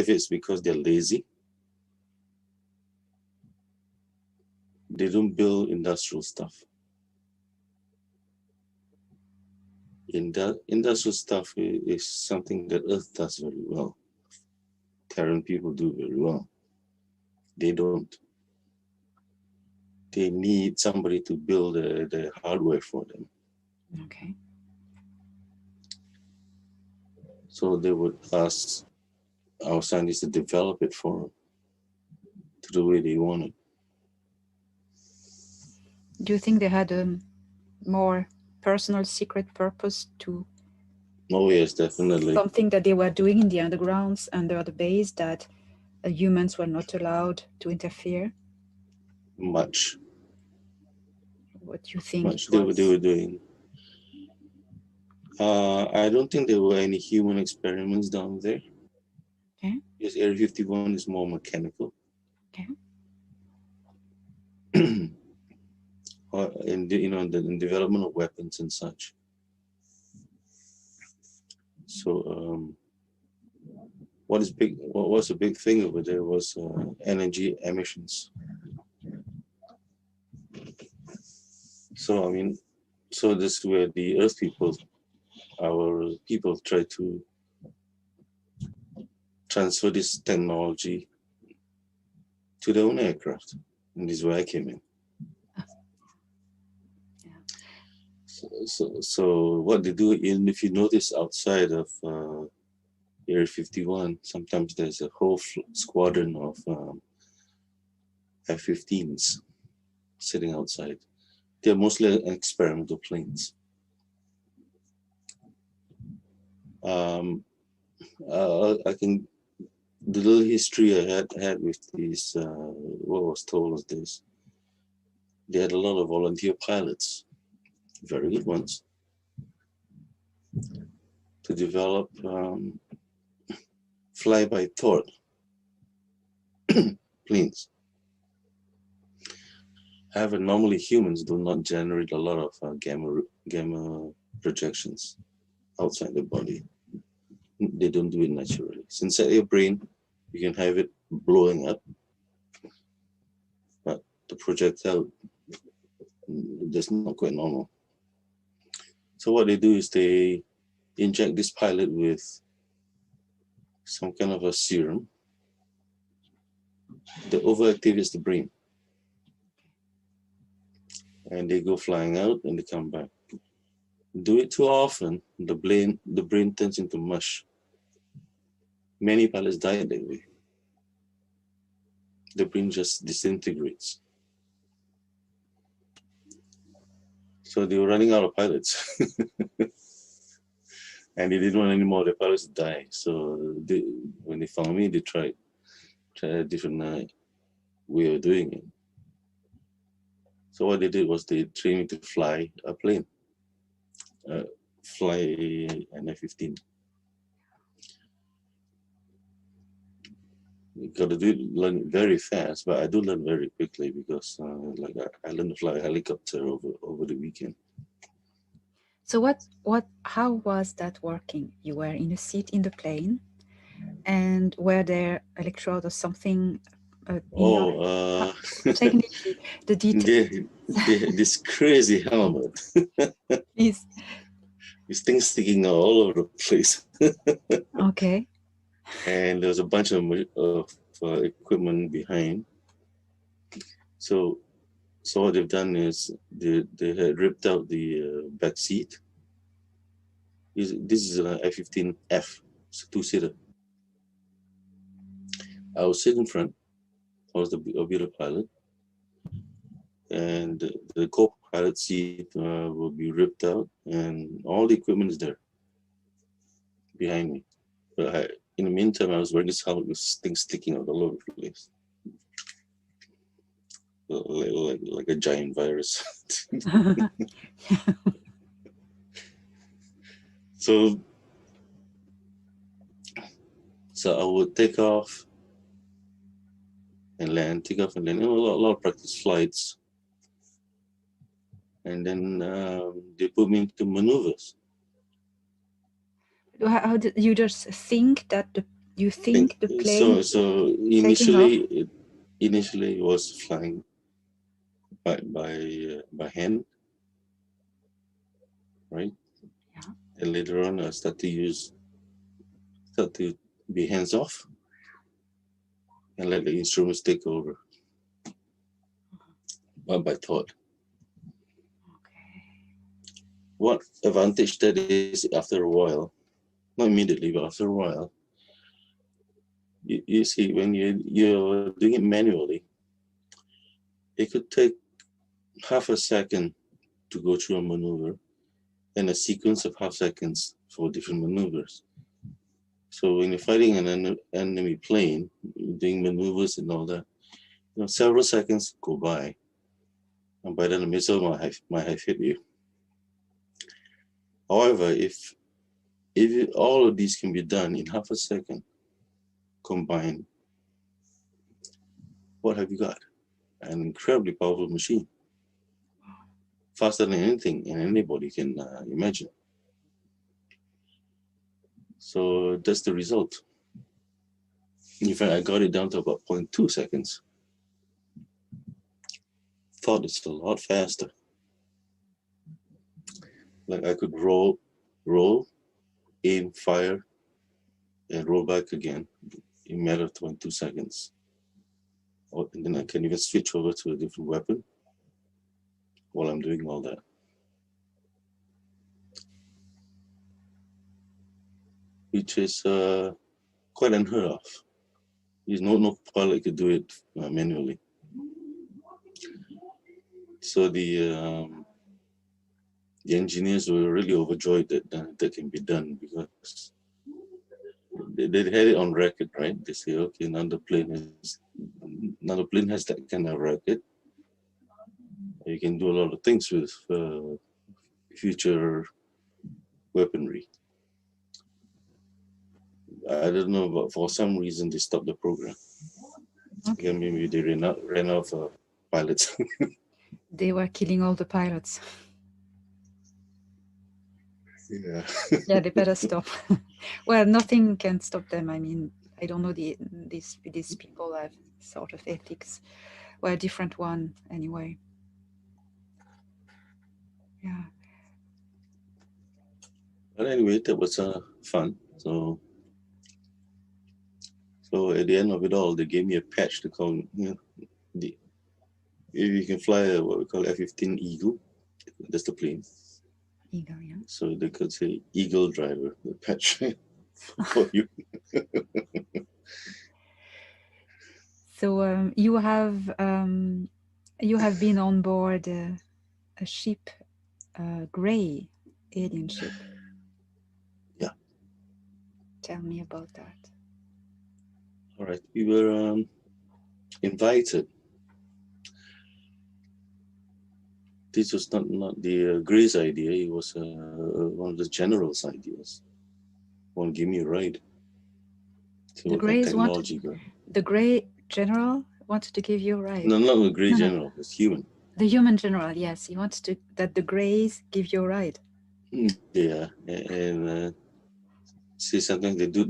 if it's because they're lazy. They don't build industrial stuff. Industrial stuff is something that Earth does very well. Terran people do very well. They don't. They need somebody to build the hardware for them. Okay. So they would ask our scientists to develop it for them to the way they want it. Do you think they had a more personal secret purpose to Oh yes, definitely. something that they were doing in the undergrounds under the base that humans were not allowed to interfere? Much, What do you think much it they was? were doing. I don't think there were any human experiments down there. Okay. Yes, Area 51 is more mechanical. Okay. Or in the, in development of weapons and such. So what was a big thing over there was energy emissions. So I mean, so this is where the Earth people, our people, try to transfer this technology to their own aircraft, and this is where I came in. Yeah. So what they do, even if you notice outside of Area 51, sometimes there's a whole squadron of F-15s sitting outside. They're mostly experimental planes. I can, the little history I had with these, what was told was this: they had a lot of volunteer pilots, very good ones, to develop fly-by thought planes. However, normally humans do not generate a lot of gamma projections outside the body. They don't do it naturally. So inside your brain, you can have it blowing up, but the projectile, that's not quite normal. So what they do is they inject this pilot with some kind of a serum that overactivates the brain. And they go flying out and they come back. Do it too often, the brain turns into mush. Many pilots died that way. The brain just disintegrates. So they were running out of pilots. And they didn't want any more of the pilots to die. So when they found me, they tried a different way of doing it. So what they did was they trained me to fly a plane, fly an F-15. You got to learn it very fast, but I do learn very quickly because I learned to fly a helicopter over the weekend. So how was that working? You were in a seat in the plane, and were there electrode or something in your technically the details? This crazy helmet. Please. These things sticking out all over the place. Okay. And there's a bunch of equipment behind. So what they've done is they had ripped out the back seat. This is an F-15F, it's a two-seater. I was sitting in front. I was I'll be the pilot, and the co-pilot seat will be ripped out, and all the equipment is there behind me. But in the meantime, I was wearing this helmet with things sticking out all over the place, like a giant virus. So I would take off and land, a lot of practice flights. And then they put me into maneuvers. How did you just think that the plane? So initially it was flying by hand, right? Yeah. And later on I start to be hands off and let the instruments take over. But by thought. Okay. What advantage that is after a while, not immediately, but after a while, you see when you're doing it manually, it could take half a second to go through a maneuver and a sequence of half seconds for different maneuvers. So when you're fighting an enemy plane, doing maneuvers and all that, several seconds go by, and by then the missile might have hit you. However, if all of these can be done in half a second combined, what have you got? An incredibly powerful machine, faster than anything and anybody can imagine. So that's the result. In fact, I got it down to about 0.2 seconds. Thought it's a lot faster. Like I could roll, aim, fire, and roll back again in a matter of 0.2 seconds. And then I can even switch over to a different weapon while I'm doing all that. Which is quite unheard of. There's no pilot could do it manually. So the engineers were really overjoyed that that can be done, because they had it on record, right? They say, okay, now the plane has that kind of record. You can do a lot of things with future weaponry. I don't know, but for some reason they stopped the program. Okay. Again, maybe they ran out of pilots. They were killing all the pilots. Yeah. Yeah, they better stop. Well, nothing can stop them. I mean, I don't know, these people have sort of ethics. Well, a different one anyway. Yeah. But anyway, that was fun. So at the end of it all, they gave me a patch to call, if you can fly what we call F-15 Eagle, that's the plane. Eagle, yeah. So they could say Eagle Driver, the patch for you. So you have been on board a ship, a gray alien ship. Yeah. Tell me about that. All right, we were invited. This was not the Gray's idea. It was one of the general's ideas. Want to give me a ride? The Gray general wanted to give you a ride. No, not the Gray general. It's human. The human general, yes. He wants that the Greys give you a ride. Yeah, and see, sometimes they do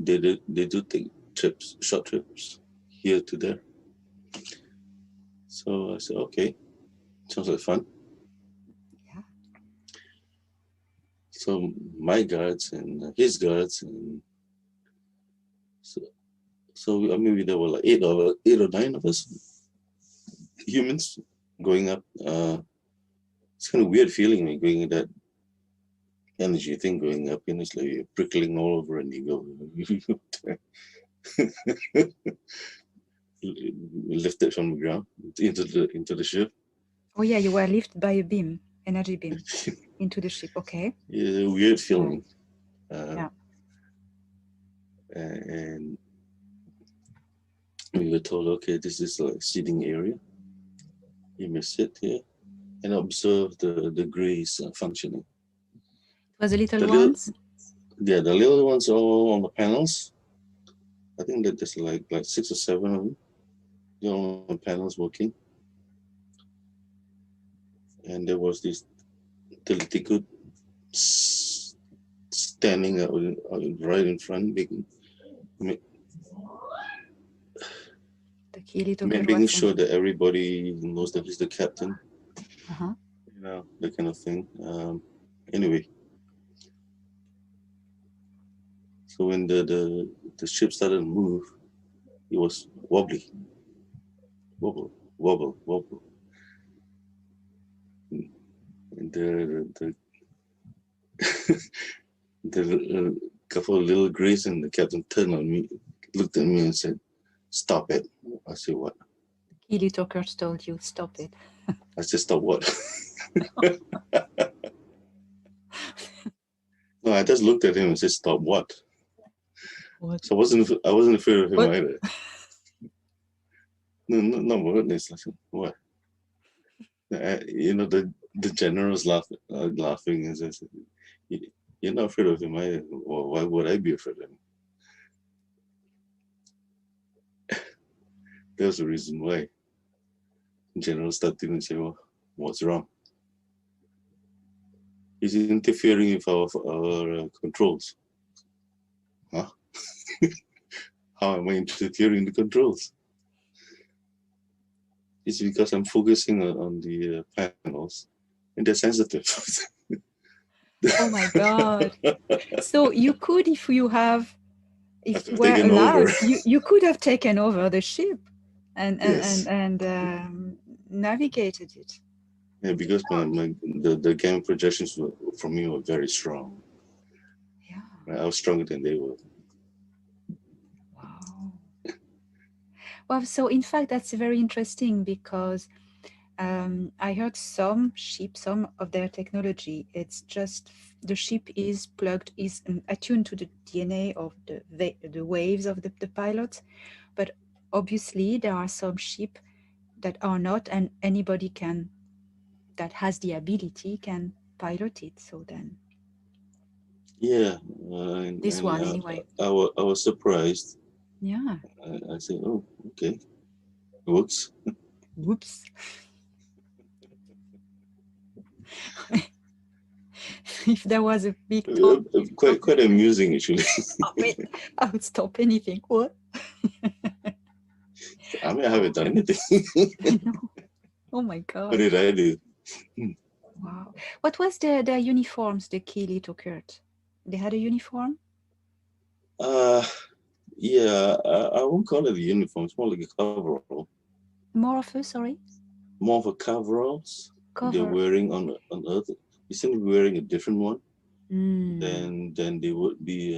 take trips, short trips, here to there. So I said, okay, sounds like fun. Yeah. So my guards and his guards, and so I mean there were like eight or nine of us humans going up. It's kind of weird feeling when going in that energy thing going up, and it's like you're prickling all over, and you go lifted from the ground into the ship. Oh yeah, you were lifted by a beam, energy beam, into the ship. Okay. Yeah, weird feeling. Yeah. And we were told, okay, this is like seating area. You may sit here and observe the Greys functioning. Was the little ones? The little ones are all on the panels. I think that there's like 6 or 7 of them. They're all on panels working. And there was this Teletikud standing right in front, making sure that everybody knows that he's the captain. Uh-huh. You know, that kind of thing. Anyway, so when the ship started to move, it was wobbly. Wobble. And the couple of little Greys and the captain turned on me, looked at me and said, "Stop it." I said, "What?" Keely Talkers told you, stop it. I said, stop what? No, I just looked at him and said, stop what? What? So I wasn't afraid of him What? either. No, it's like, what? The general's laughing and says, you're not afraid of him either. Well, why would I be afraid of him? There's a reason why. General started and said, well, what's wrong? He's interfering with our controls. Huh? How am I interfering in the controls? It's because I'm focusing on the panels and they're sensitive. Oh my God. So you could, if you I've were taken over. allowed, you could have taken over the ship and Yes. navigated it. Yeah, because the game projections for me were very strong. Yeah. Right? I was stronger than they were. Wow. Well, so in fact, that's very interesting because I heard some of their technology, it's just the ship is attuned to the DNA of the waves of the pilot, but obviously there are some ship that are not, and anybody that has the ability can pilot it. So then, Yeah, this and one anyway. I was surprised. Yeah. I said, oh, okay, it works. Whoops. If there was a big talk, Quite amusing actually. I would stop anything. What? I mean, I haven't done anything. I know. Oh my What God. did I do? Wow. What was their uniforms, the Keely to Kurt? They had a uniform? Uh, yeah, I won't call it a uniform. It's more like a coverall. More of a, sorry? More of a coveralls they're Cover. wearing on Earth. You seem to be wearing a different one Mm. than they would be.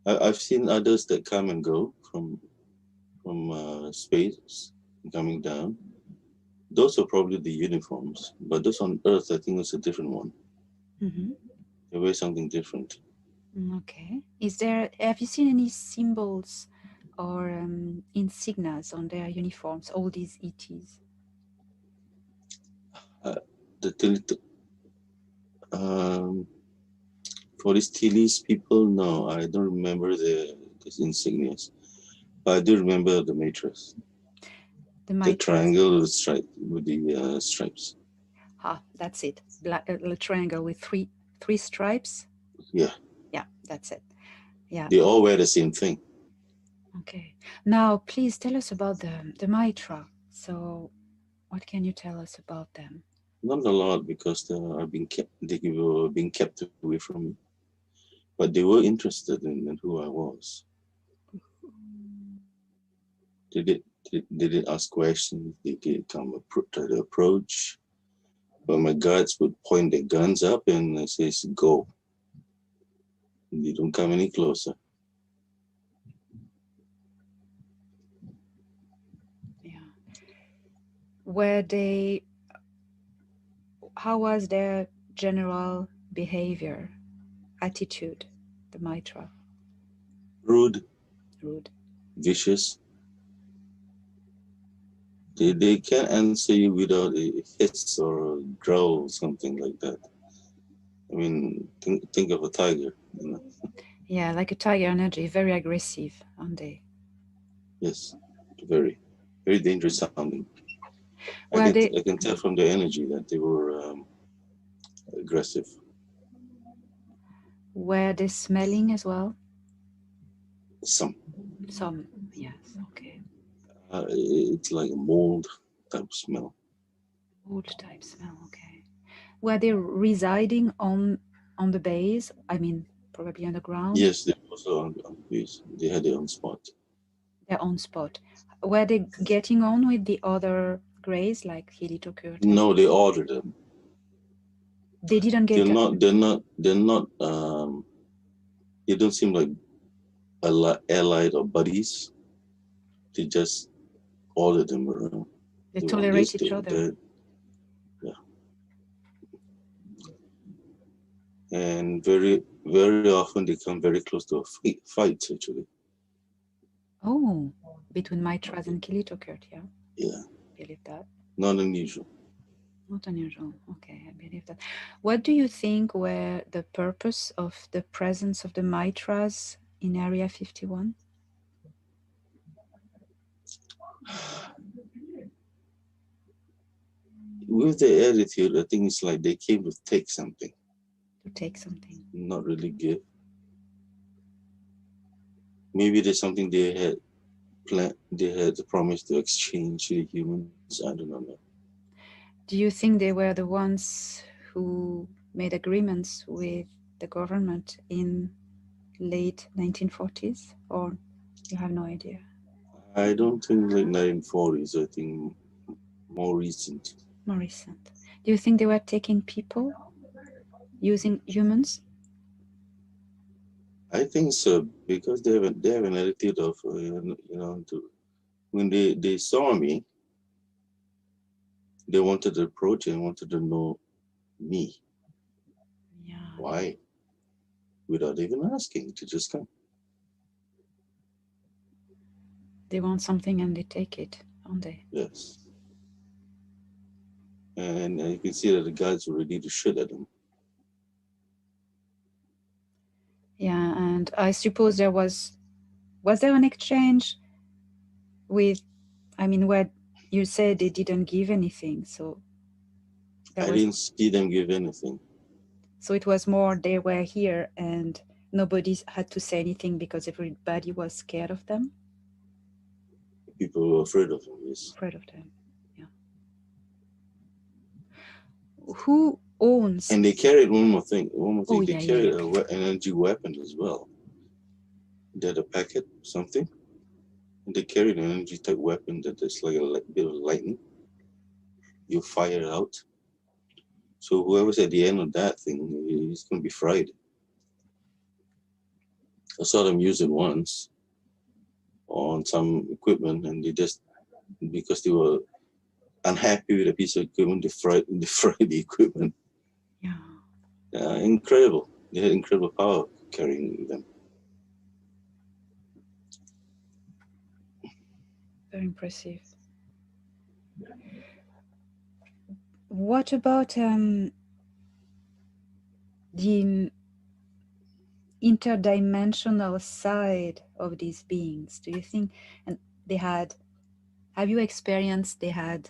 I've seen others that come and go from space coming down. Those are probably the uniforms, but those on Earth, I think it's a different one. Mm-hmm. They wear something different. Okay. Have you seen any symbols or insignias on their uniforms, all these ETs? The for these Tilly's people, no, I don't remember the insignias. But I do remember the matrix. The triangle with the stripes. That's it. A triangle with three stripes. Yeah. Yeah, that's it. Yeah. They all wear the same thing. Okay. Now, please tell us about the Mitra. So, what can you tell us about them? Not a lot because they were being kept away from me. But they were interested in who I was. They did they did ask questions. They did try to approach. But my guards would point their guns up and I says, go. And they don't come any closer. Yeah. How was their general behavior, attitude, the Mitra? Rude, Rude. vicious. They can't answer you without a hiss or a growl, something like that. I mean, think of a tiger. Yeah, like a tiger energy, very aggressive, aren't they? Yes, very, very dangerous sounding. Well, I can tell from the energy that they were aggressive. were they smelling as well? Some. Yes, okay. It's like a mold type smell. Old type smell, okay. Were they residing on the base? I mean, probably underground? Yes, they also on base. They had their own spot. Their own spot. Were they getting on with the other greys like Hilito Kurt? No, they ordered them. They didn't get. They're not. They don't seem like allied or buddies. They just ordered them around. They tolerate each other. and very often they come very close to a fight actually. Oh, between Mitras and Kilit occurred, yeah. Yeah, Believe that. not unusual. Not unusual. Okay, I believe that. What do you think were the purpose of the presence of the Mitras in Area 51? With the attitude, I think it's like they came to take something, To take something. not really give. Maybe there's something they had planned, they had promised to exchange to the humans. I do not know. Do you think they were the ones who made agreements with the government in late 1940s, or you have no idea? I don't think like 1940s. I think more recent. More recent. Do you think they were taking people using humans? I think so because they have an attitude of when they saw me, they wanted to approach and wanted to know me. Yeah, Why? Without even asking to just come. they want something and they take it, don't they? Yes. And you can see that the guards were ready to shoot at them. Yeah, and I suppose was there an exchange with, I mean, where you said they didn't give anything, so there I was, didn't see them give anything. so it was more they were here and nobody had to say anything because everybody was scared of them, People were afraid of them, yes. afraid of them. Yeah. Who owns? And they carried one more thing. One more Oh thing. They yeah, yeah, yeah. carried an energy weapon as well. They had a packet, something. And they carried an energy type weapon that is like a bit of lightning. You fire it out. So whoever's at the end of that thing, he's going to be fried. I saw them use it once on some equipment, and they just because they were unhappy with a piece of equipment, they fried the equipment. Yeah, Incredible. They had incredible power carrying them. very impressive. What about the interdimensional side of these beings? Do you think, and they had, have you experienced they had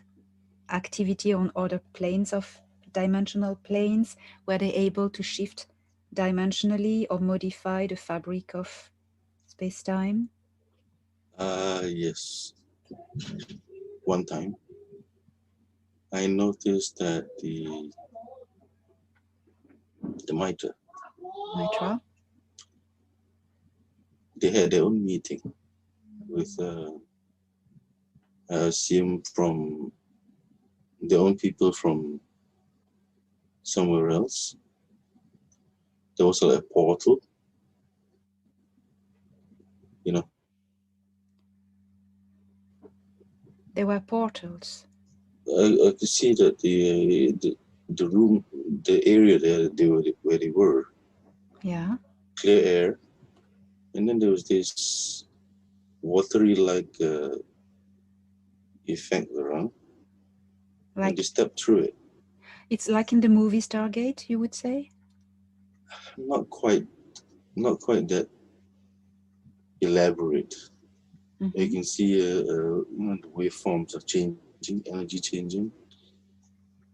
activity on other planes of dimensional planes? Were they able to shift dimensionally or modify the fabric of space-time? Yes. One time, I noticed that the Mitra, Mitra? they had their own meeting with I assume from their own people from somewhere else. There was a portal, you know. There were portals. I could see that the room, the area there where they were, Yeah, clear air, and then there was this watery like effect around, and they like stepped through it. it's like in the movie Stargate, you would say? Not quite, not quite that elaborate. You Mm-hmm. can see the waveforms are changing, energy changing,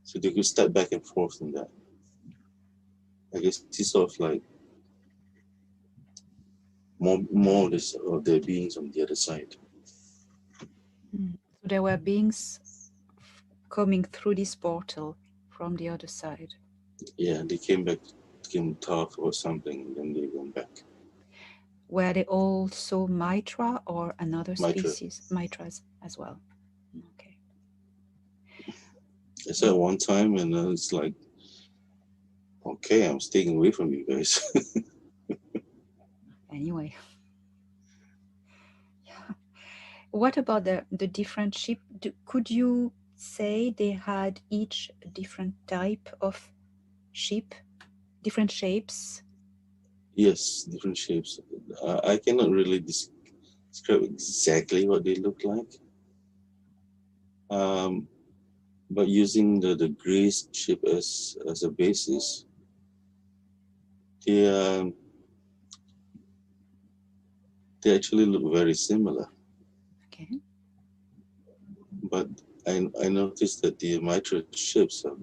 so they could step back and forth in that. I guess it's sort of like more of their beings on the other side. Mm. So there were beings coming through this portal from the other side. Yeah, they came back, came talk or something, and then they went back. Were they also Mitra or another Mitra. species? Mitras as well. Okay. I said one time, and it's like, okay, I'm staying away from you guys. Anyway, what about the different ship? Could you say they had each a different type of ship? different shapes? Yes, different shapes. I cannot really describe exactly what they look like. Um, but using the grace shape as a basis, they they actually look very similar. Okay. But I noticed that the mitra ships have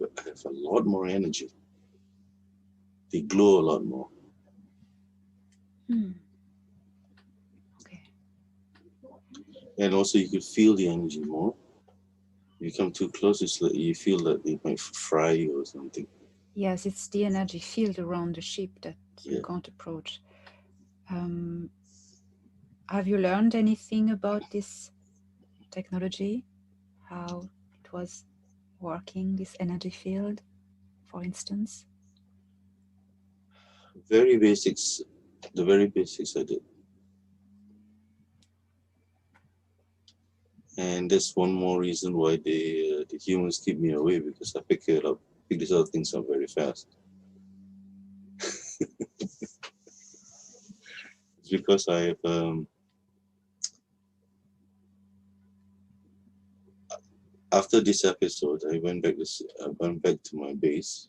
a lot more energy. They glow a lot more. Hmm. Okay. And also you could feel the energy more. You come too close, it's like you feel that they might fry you or something. Yes, it's the energy field around the ship that you Yeah. can't approach. Um, have you learned anything about this technology? How it was working, this energy field, for instance? Very basics, the very basics I did. And that's one more reason why the humans keep me away, because I pick these other things up very fast. It's because after this episode, I went back to my base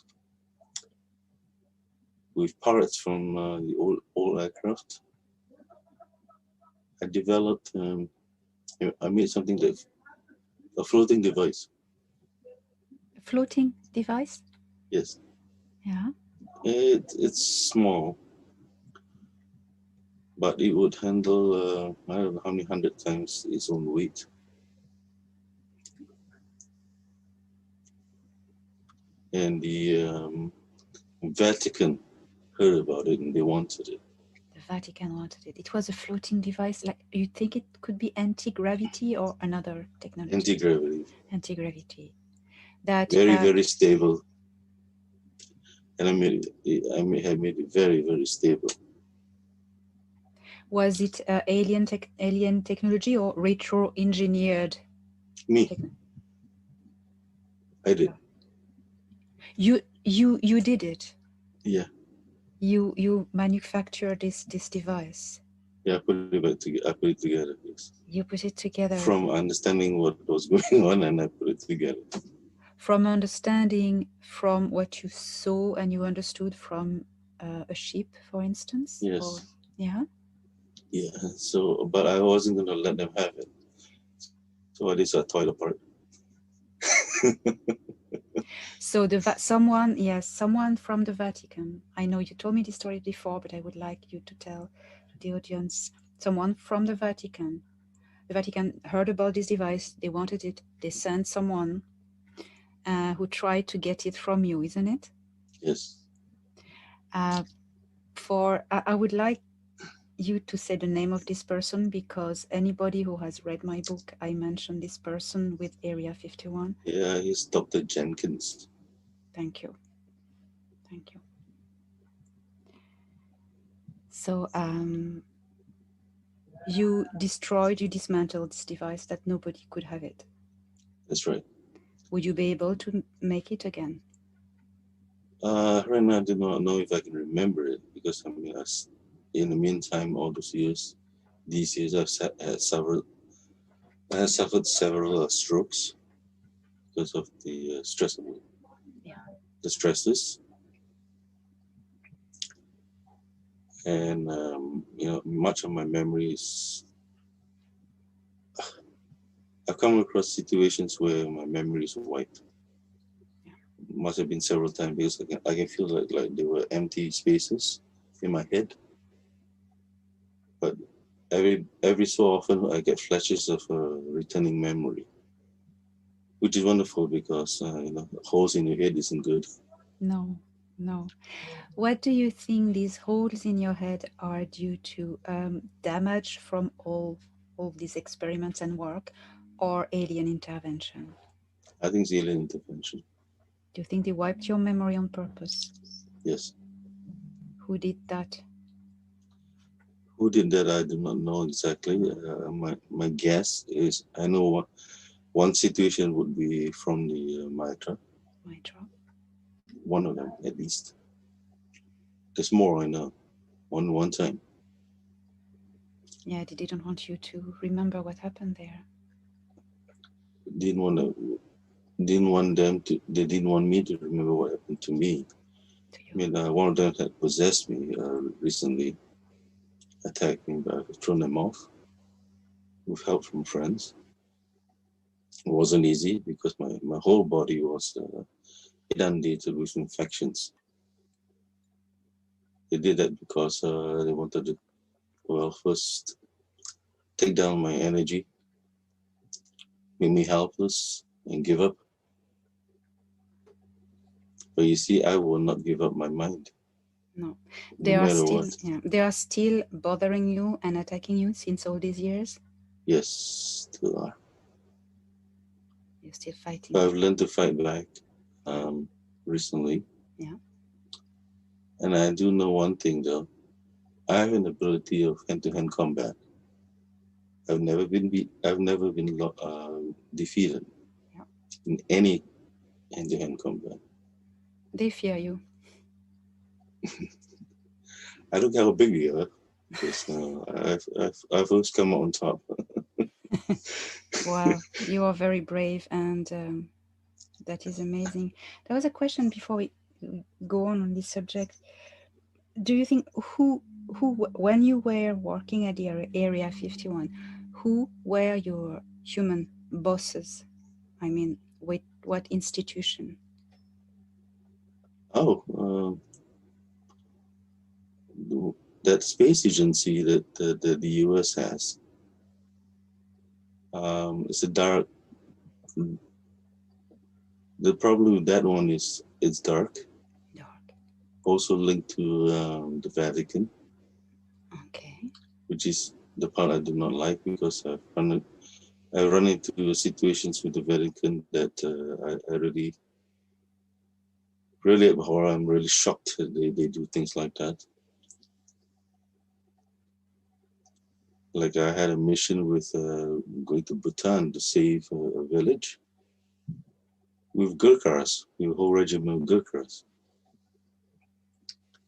with parts from the old aircraft. I developed, I made something like a floating device. A floating device? Yes, Yeah. it's small, but it would handle I don't know how many hundred times its own weight. And the Vatican heard about it and they wanted it. The Vatican wanted it. It was a floating device. Like, you think it could be anti-gravity or another technology? Anti-gravity, Anti-gravity. That very stable, and I made it very stable. was it alien technology or retro-engineered Me, technology? I did. You did it. Yeah, You manufactured this device. yeah. I put it together. Yes, You put it together from understanding what was going on, and I put it together. from understanding from what you saw and you understood from a ship, for instance, or Yes, yeah. yeah. So, but I wasn't gonna let them have it. So I decided to toy apart. So someone, yes, someone from the Vatican. I know you told me this story before, but I would like you to tell to the audience. Someone from the Vatican. The Vatican heard about this device. They wanted it. They sent someone who tried to get it from you, isn't it? Yes, Uh, I would like you to say the name of this person, because anybody who has read my book, I mentioned this person with Area 51. yeah. He's Dr. Jenkins. Thank you. Thank you. So you dismantled this device that nobody could have it. That's right. Would you be able to make it again? Right now, I do not know if I can remember it because I mean, in the meantime, all those years, these years, I have suffered several strokes because of the stress of it. Yeah. The stresses, and much of my memories. I've come across situations where my memory is wiped. Yeah. Must have been several times because I can feel like there were empty spaces in my head. But every so often, I get flashes of returning memory, which is wonderful because holes in your head isn't good. No, no. What do you think these holes in your head are due to? Damage from all these experiments and work, or alien intervention? I think it's alien intervention. Do you think they wiped your memory on purpose? Yes. Who did that? Who did that? I do not know exactly. My guess is I know one situation would be from the Mitra, Mitra. one of them at least. There's more I know. One time. Yeah, they didn't want you to remember what happened there. Didn't want to. Didn't want them to. They didn't want me to remember what happened to me. To I you. mean, one of them had possessed me recently, attacked me, but I've thrown them off with help from friends. It wasn't easy because my whole body was inundated with infections. They did that because they wanted to, well, first take down my energy, make me helpless, and give up. But you see, I will not give up my mind, No, no matter what. they are still bothering you and attacking you since all these years. Yes, still are. You're still fighting But I've them. learned to fight back recently. Yeah. And I do know one thing though. I have an ability of hand-to-hand combat. I've never been defeated Yeah. in any hand-to-hand combat. They fear you. I don't care how big you are, because I've always come out on top. Wow, you are very brave, and that is amazing. There was a question before we go on this subject. Do you think when you were working at the Area 51, who were your human bosses? I mean, with what institution? Oh, that space agency that the US has. It's a dark. The problem with that one is it's dark. Dark. Also linked to the Vatican, Okay. which is the part I do not like, because I run into situations with the Vatican that I really abhor. I'm really shocked that they do things like that. Like I had a mission with going to Bhutan to save a village with Gurkhas, with a whole regiment of Gurkhas.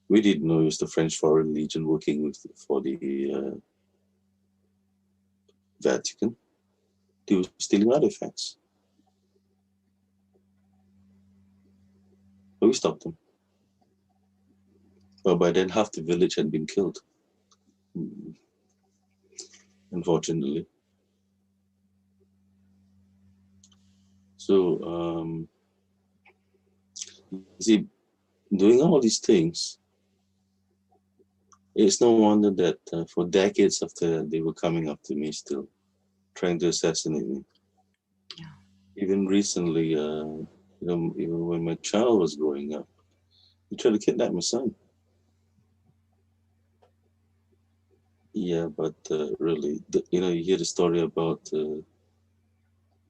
We didn't know it was the French Foreign Legion working for the Vatican. They were stealing artifacts. But we stopped them. But by then, half the village had been killed, unfortunately. So, you see, doing all these things, it's no wonder that for decades after, they were coming after me still, trying to assassinate me. Yeah. Even recently, even when my child was growing up, they tried to kidnap my son. Yeah, but really, you hear the story about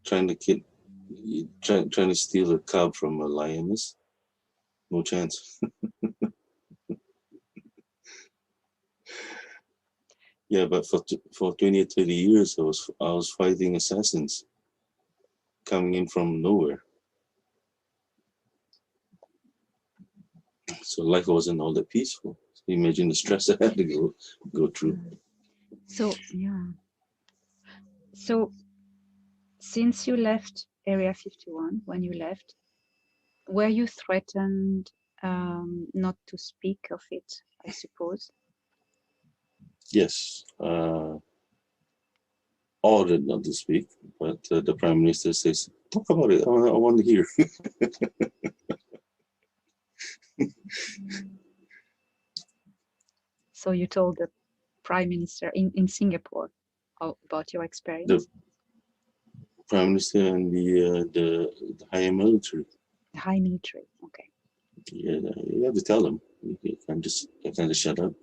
trying to trying to steal a cub from a lioness. No chance. Yeah, but for 20 or 30 years, I was fighting assassins coming in from nowhere. So life wasn't all that peaceful. So imagine the stress I had to go through. So yeah. So since you left Area 51, when you left, were you threatened not to speak of it, I suppose? Yes, ordered not to speak, but the prime minister says, "Talk about it. I want to hear." So you told the prime minister in Singapore about your The experience? prime minister and the higher military. The high military. Okay. Yeah, you have to tell them. You can't just shut up.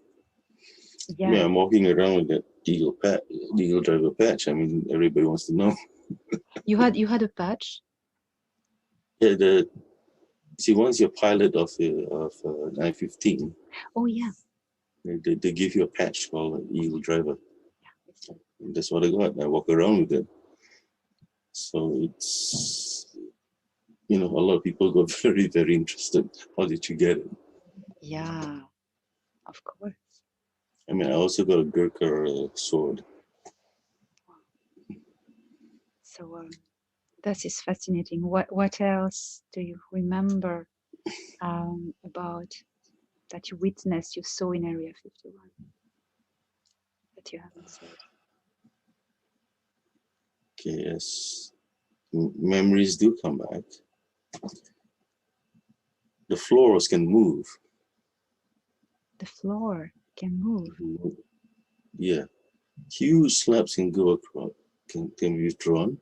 I mean, Yeah. I'm walking around with that eagle driver patch. I mean, everybody wants to know. You had a patch? Yeah, see, once you're pilot of 915, Oh yeah. they give you a patch called an eagle driver. Yeah. It's, And that's what I got. I walk around with it. So it's, a lot of people got very, very interested. How did you get it? yeah. Of course. I mean, I also got a Gurkha sword. So that is fascinating. What else do you remember about that you witnessed, you saw in Area 51 that you haven't said? Okay, yes. Memories do come back. The floors can move. The floor can move. Yeah. Huge slabs can go across, can be withdrawn.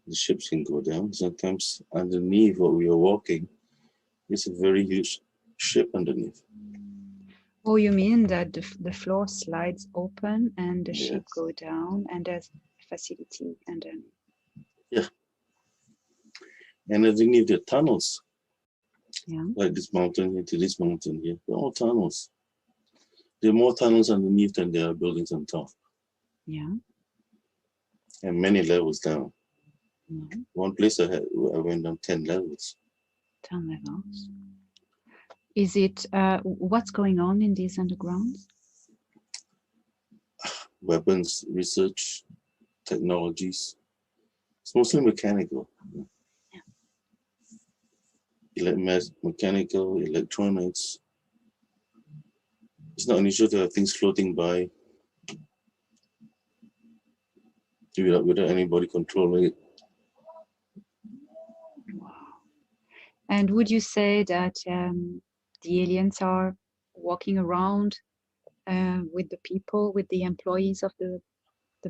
The ships can go down. Sometimes underneath where we are walking, it's a very huge ship underneath. Oh, you mean that the floor slides open and the ship Yes. go down and there's facility underneath? Yeah. And underneath the tunnels, Yeah. like this mountain here to this mountain here, they're all tunnels. There are more tunnels underneath than there are buildings on top. Yeah. And many levels down. Yeah. One place I went down 10 levels. 10 levels. Is it what's going on in these undergrounds? Weapons research, technologies. It's mostly mechanical. Yeah. Mechanical, electronics. It's not unusual to have things floating by without anybody controlling it. Wow. And would you say that the aliens are walking around with the people, with the employees of the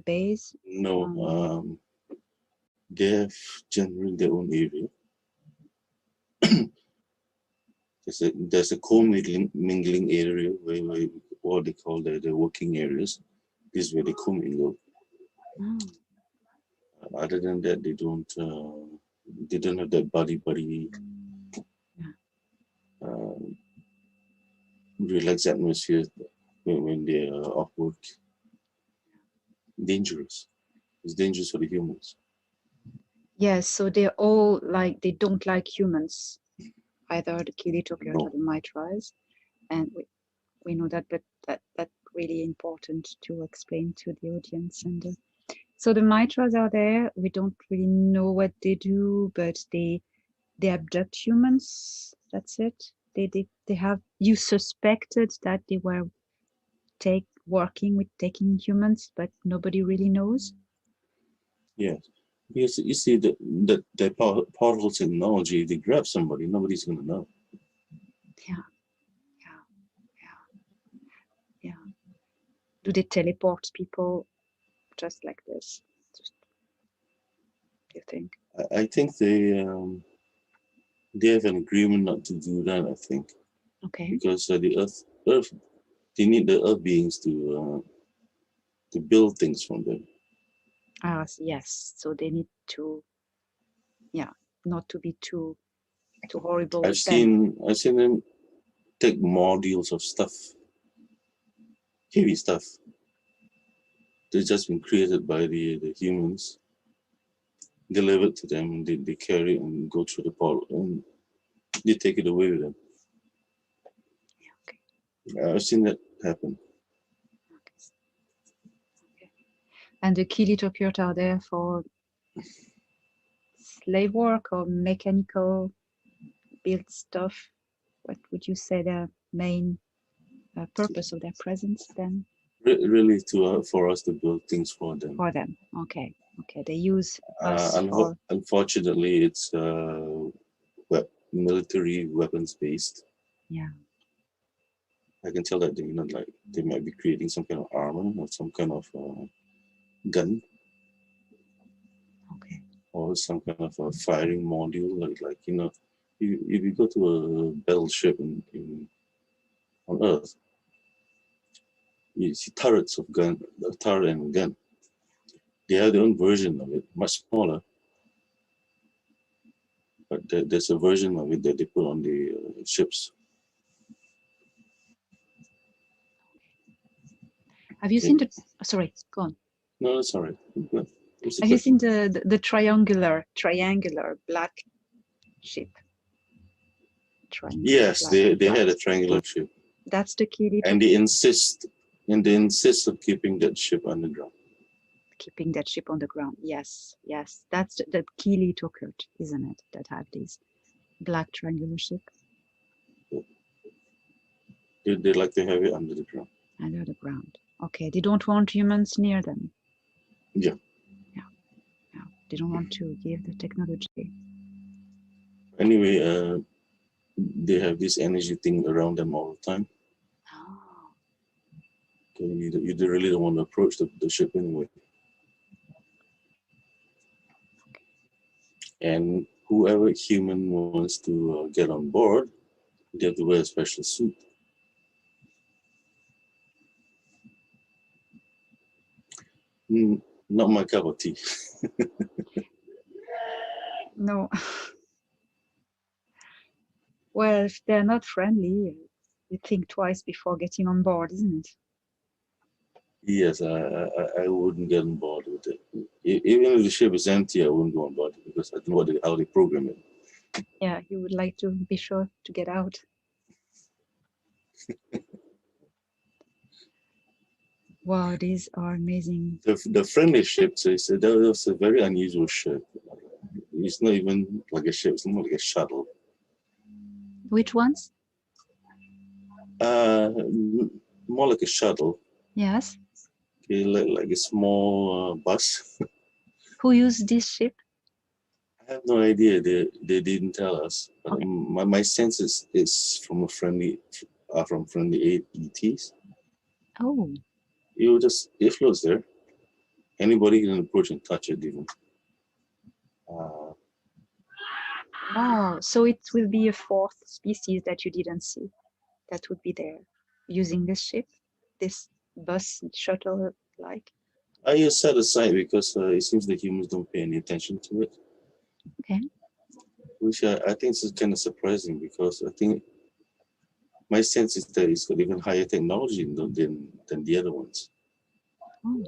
base? No, they have generally their own area. There's a co-mingling area where what they call the working areas. This is where they commingle. Oh. Other than that, they don't have that buddy relaxed atmosphere when they are off work. Dangerous. It's dangerous for the humans. Yes, so they're all like, they don't like humans, either the Kilitokert or No. the Mitras, and we know that, but that's really important to explain to the audience. And so the Mitras are there. We don't really know what they do, but they abduct humans. That's it. They have, you suspected that they were working with taking humans, but nobody really knows. Yes. Because you see that portal technology, they grab somebody, nobody's gonna know. Yeah. Do they teleport people just like this? Do you think? I think they have an agreement not to do that. I think. Okay. Because the Earth, they need the Earth beings to build things from them. Yes. So they need to, not to be too horrible I've with them. seen them take modules of stuff, heavy stuff. They've just been created by the humans, delivered to them, and they carry it and go through the portal, and they take it away with them. Okay. I've seen that happen. Okay. And the Kilitokert are there for slave work or mechanical build stuff? What would you say the main purpose of their presence then? Really, for us to build things for them. For them, okay. They use us for. Unfortunately, it's military weapons based. Yeah. I can tell that they might be creating some kind of armor or some kind of gun. Okay. Or some kind of a firing module, if you go to a battleship on Earth, you see turrets of turret and gun. They have their own version of it, much smaller, but there's a version of it that they put on the ships. Have you seen the? Sorry, go on. No, that's all right. Have you seen the triangular black ship? Yes, they had a triangular ship. That's the key. And they insist of keeping that ship underground. Keeping that ship on the ground. Yes, yes. That's the Keely Tokert, isn't it? That have these black triangular ship. They like to have it under the ground. Under the ground. Okay, they don't want humans near them. Yeah. Yeah, yeah. They don't want to give the technology. Anyway, they have this energy thing around them all the time. Oh. Okay, you really don't want to approach the ship anyway. And whoever human wants to get on board, they have to wear a special suit. Not my cup of tea. No. Well, if they're not friendly, you think twice before getting on board, isn't it? Yes, I wouldn't get on board with it. Even if the ship is empty, I wouldn't go on board because I don't know how they program it. Yeah, you would like to be sure to get out. Wow, these are amazing. The friendly ship, so that was a very unusual ship. It's not even like a ship, it's more like a shuttle. Which ones? More like a shuttle. Yes. Okay, like a small bus. Who used this ship? I have no idea. They didn't tell us. Okay. My sense is from friendly ETs. Oh. It floats there. Anybody can approach and touch it even. Wow. So it will be a fourth species that you didn't see that would be there using this ship, this bus shuttle like. I just set aside because it seems that humans don't pay any attention to it. Okay. Which I think is kind of surprising because I think my sense is that it's got even higher technology than the other ones. Oh.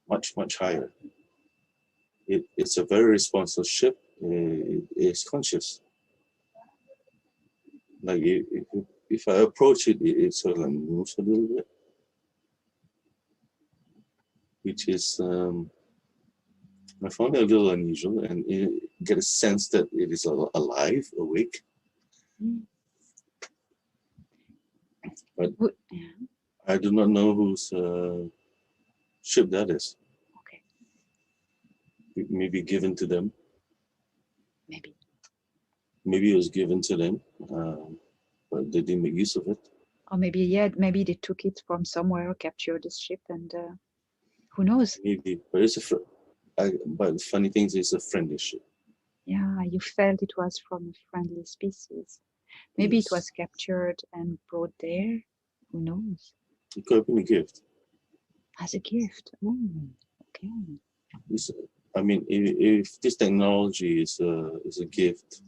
Much higher. It's a very responsive ship. It's conscious. Like if I approach it, it sort of like moves a little bit, which is I found it a little unusual, and get a sense that it is alive, awake. Mm. But yeah. I do not know whose ship that is. Okay. Maybe given to them. Maybe. Maybe it was given to them, but they didn't make use of it. Or maybe, yeah, maybe they took it from somewhere, captured this ship, and who knows? Maybe, but but the funny thing is, it's a friendly ship. Yeah, you felt it was from a friendly species. Maybe Yes. it was captured and brought there. Who knows? It could have been a gift. As a gift. Oh, okay. I mean, if this technology is a gift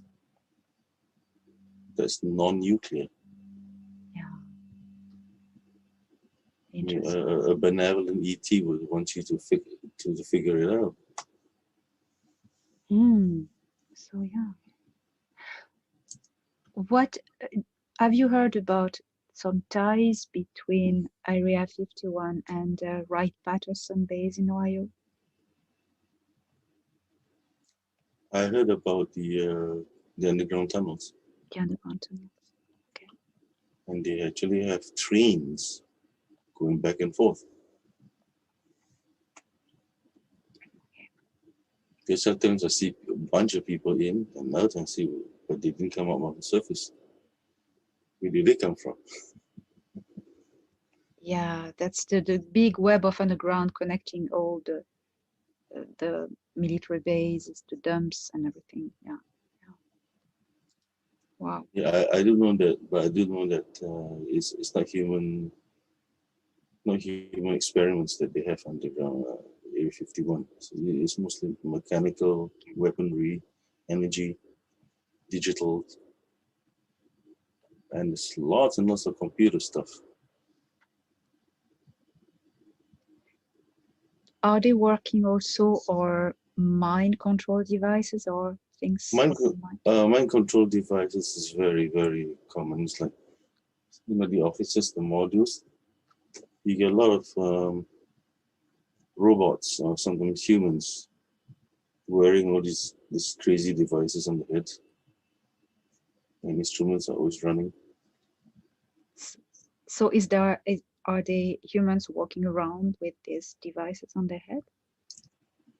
that's non-nuclear, Yeah. I mean, Interesting. a benevolent ET would want you to figure it out. So yeah. What have you heard about some ties between Area 51 and Wright-Patterson base in Ohio? I heard about the underground tunnels, The underground tunnels. Okay. and they actually have trains going back and forth. Because sometimes I see a bunch of people in, and other times I see, but they didn't come up on the surface. Where did they come from? Yeah, that's the big web of underground connecting all the military bases, the dumps, and everything. Yeah. Yeah. Wow. Yeah, I don't know that, but I do know that it's not human experiments that they have underground. Area 51. So it's mostly mechanical, weaponry, energy, digital, and there's lots and lots of computer stuff. Are they working also or mind control devices or things? Mind control devices is very, very common. It's like the offices, the modules, you get a lot of robots or sometimes humans wearing all these crazy devices on the head, and instruments are always running. So are they humans walking around with these devices on their head?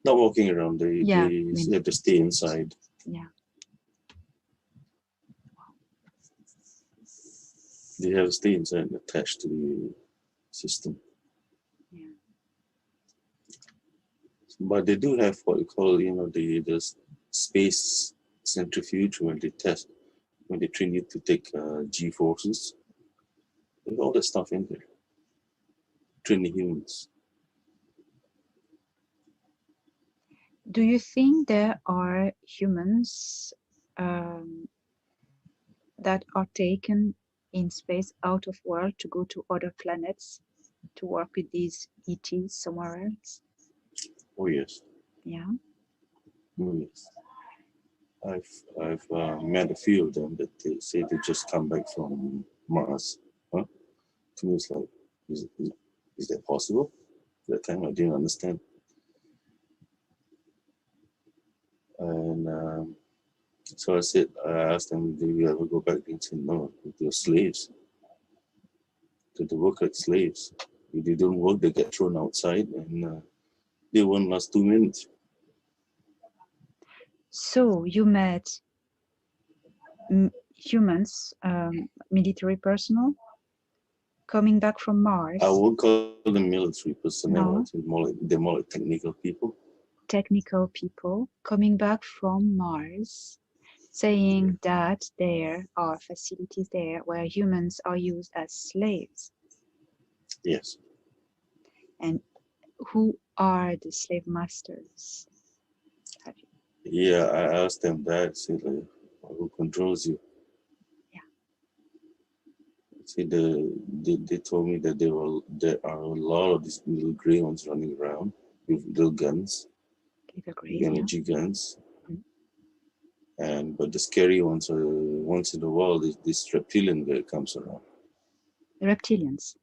Not walking around, Yeah, they have to stay inside. yeah. They have to stay inside and attached to the system. Yeah. But they do have what you call, the space centrifuge when they train you to take G forces. There's all that stuff in there. Train the humans. Do you think there are humans um, that are taken in space out of world to go to other planets to work with these ETs somewhere else? Oh yes, Yeah. oh yes. I've met a few of them that they say they just come back from Mars. Huh? To me, it's like, is that possible? At that time, I didn't understand. And so I asked them, do you ever go back? They said, no, they're slaves. They work like slaves. If they don't work, they get thrown outside, and they won't last 2 minutes. So you met humans, military personnel coming back from Mars. I won't call them military personnel. No. They're more like technical people. Technical people coming back from Mars, saying that there are facilities there where humans are used as slaves. Yes. And who are the slave masters? Have you? Yeah, I asked them that. Say like, who controls you? Yeah. See, they told me that there are a lot of these little grey ones running around with little guns, Little Grace, energy guns, Mm. but the scary ones are once in a while this reptilian guy comes around. The reptilians.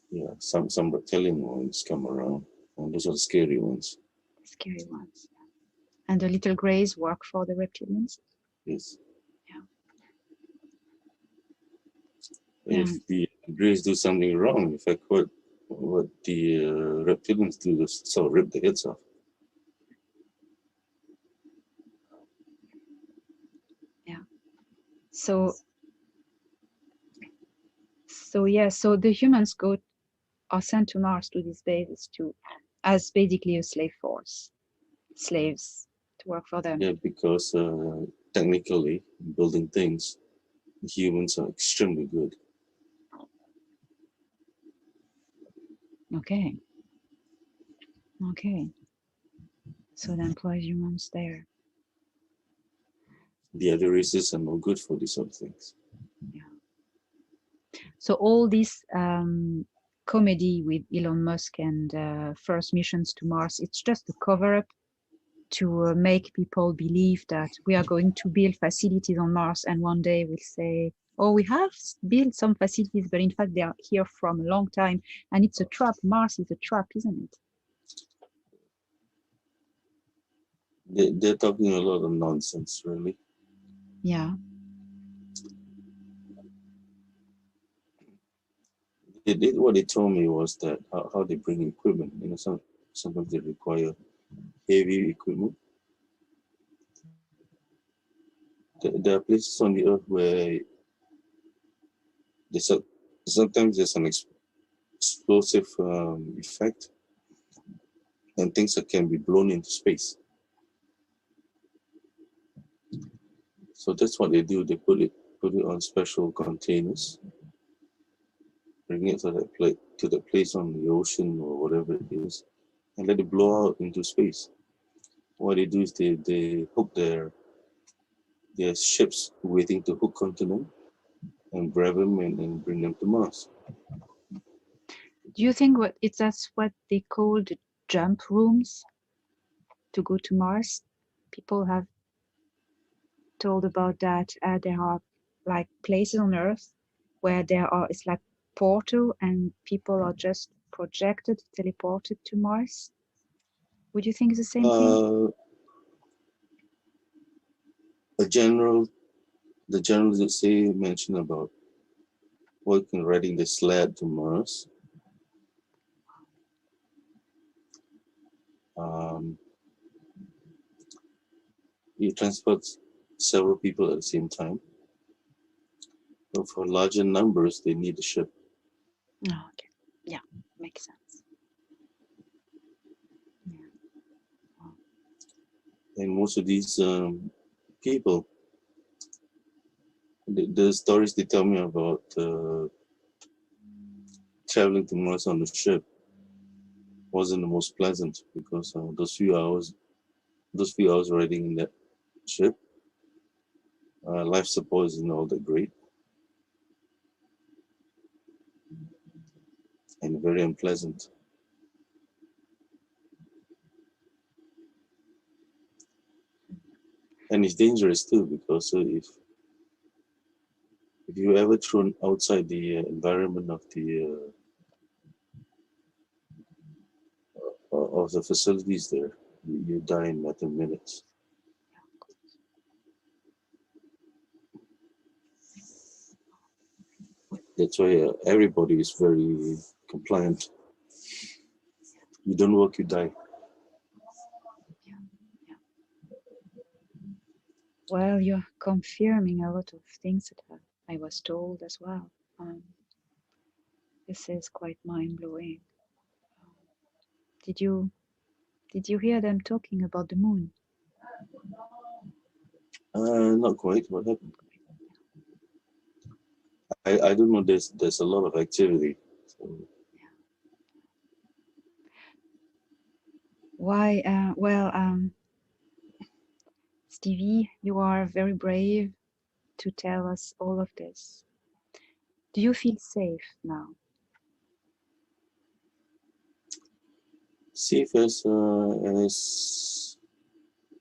Yeah, some reptilian ones come around, and those are the scary ones. The scary ones. And the little Greys work for the reptilians. Yes. Yeah. If Yeah. the Greys do something wrong, in fact, what the reptilians do is sort of rip the heads off. Yeah. So so the humans are sent to Mars to these bases to as basically a slave force, slaves to work for them. Yeah, because technically, building things, humans are extremely good. Okay. Okay. So they employ humans there. The other races are no good for these sort of things. Yeah. So all this comedy with Elon Musk and first missions to Mars, it's just a cover up to make people believe that we are going to build facilities on Mars, and one day we'll say, oh, we have built some facilities, but in fact they are here from a long time, and it's a trap. Mars is a trap, isn't it? They're talking a lot of nonsense, really. Yeah. What they told me was that how they bring equipment. Sometimes they require heavy equipment. There are places on the earth where there's sometimes there's an explosive effect, and things that can be blown into space. So that's what they do. They put it on special containers, bring it to the place on the ocean or whatever it is, and let it blow out into space. What they do is they hook their ships waiting to hook onto them and grab them and bring them to Mars. Do you think that's what they call the jump rooms to go to Mars? People have told about that. There are like places on Earth where there are, it's like portal and people are just projected, teleported to Mars. Would you think it's the same thing? A general, the general that say mentioned about working riding the sled to Mars. Um, you transport several people at the same time. But for larger numbers, they need a ship. Oh, okay. Yeah, makes sense. Yeah. Wow. And most of these people, the stories they tell me about traveling to Mars on the ship wasn't the most pleasant because those few hours riding in that ship, life support isn't all that great and very unpleasant. And it's dangerous too because if you ever thrown outside the environment of the facilities there, you die in matter of minutes. That's why everybody is very compliant. You don't work, you die. Yeah. Yeah. Well, you're confirming a lot of things that I was told as well. This is quite mind-blowing. Did you did you hear them talking about the moon? Not quite. What happened? I don't know. There's a lot of activity. So, Why? Well, Stevie, you are very brave to tell us all of this. Do you feel safe now? safe as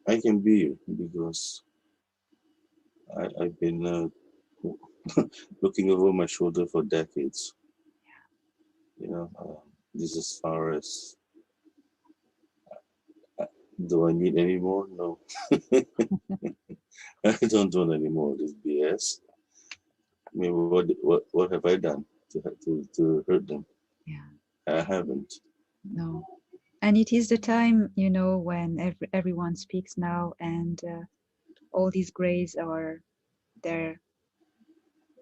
I can be because I've been looking over my shoulder for decades. You know, this as far as do I need any more? No, I don't want any more of this BS. I mean, what have I done to hurt them? Yeah. I haven't. No. And it is the time, when everyone speaks now, and all these grays are there.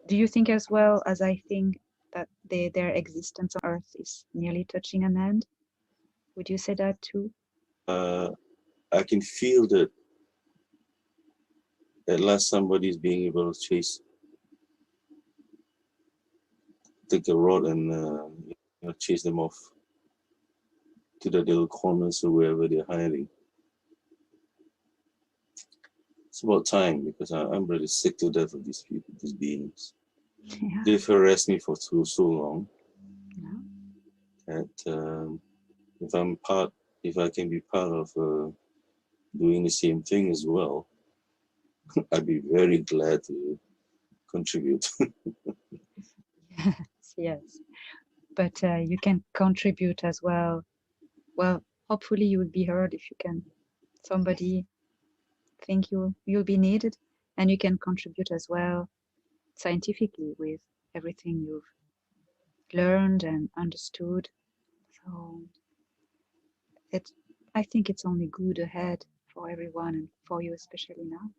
Do you think as well as I think that their existence on Earth is nearly touching an end? Would you say that too? Uh, I can feel that at last somebody is being able to take a rod and chase them off to the little corners or wherever they're hiding. It's about time because I'm really sick to death of these people, these beings. Yeah. They've harassed me for so long Yeah. that if I can be part of doing the same thing as well, I'd be very glad to contribute. Yes, yes. But you can contribute as well. Well, hopefully you will be heard if you can. Somebody think you'll be needed, and you can contribute as well scientifically with everything you've learned and understood. So it, I think it's only good ahead for everyone and for you especially now.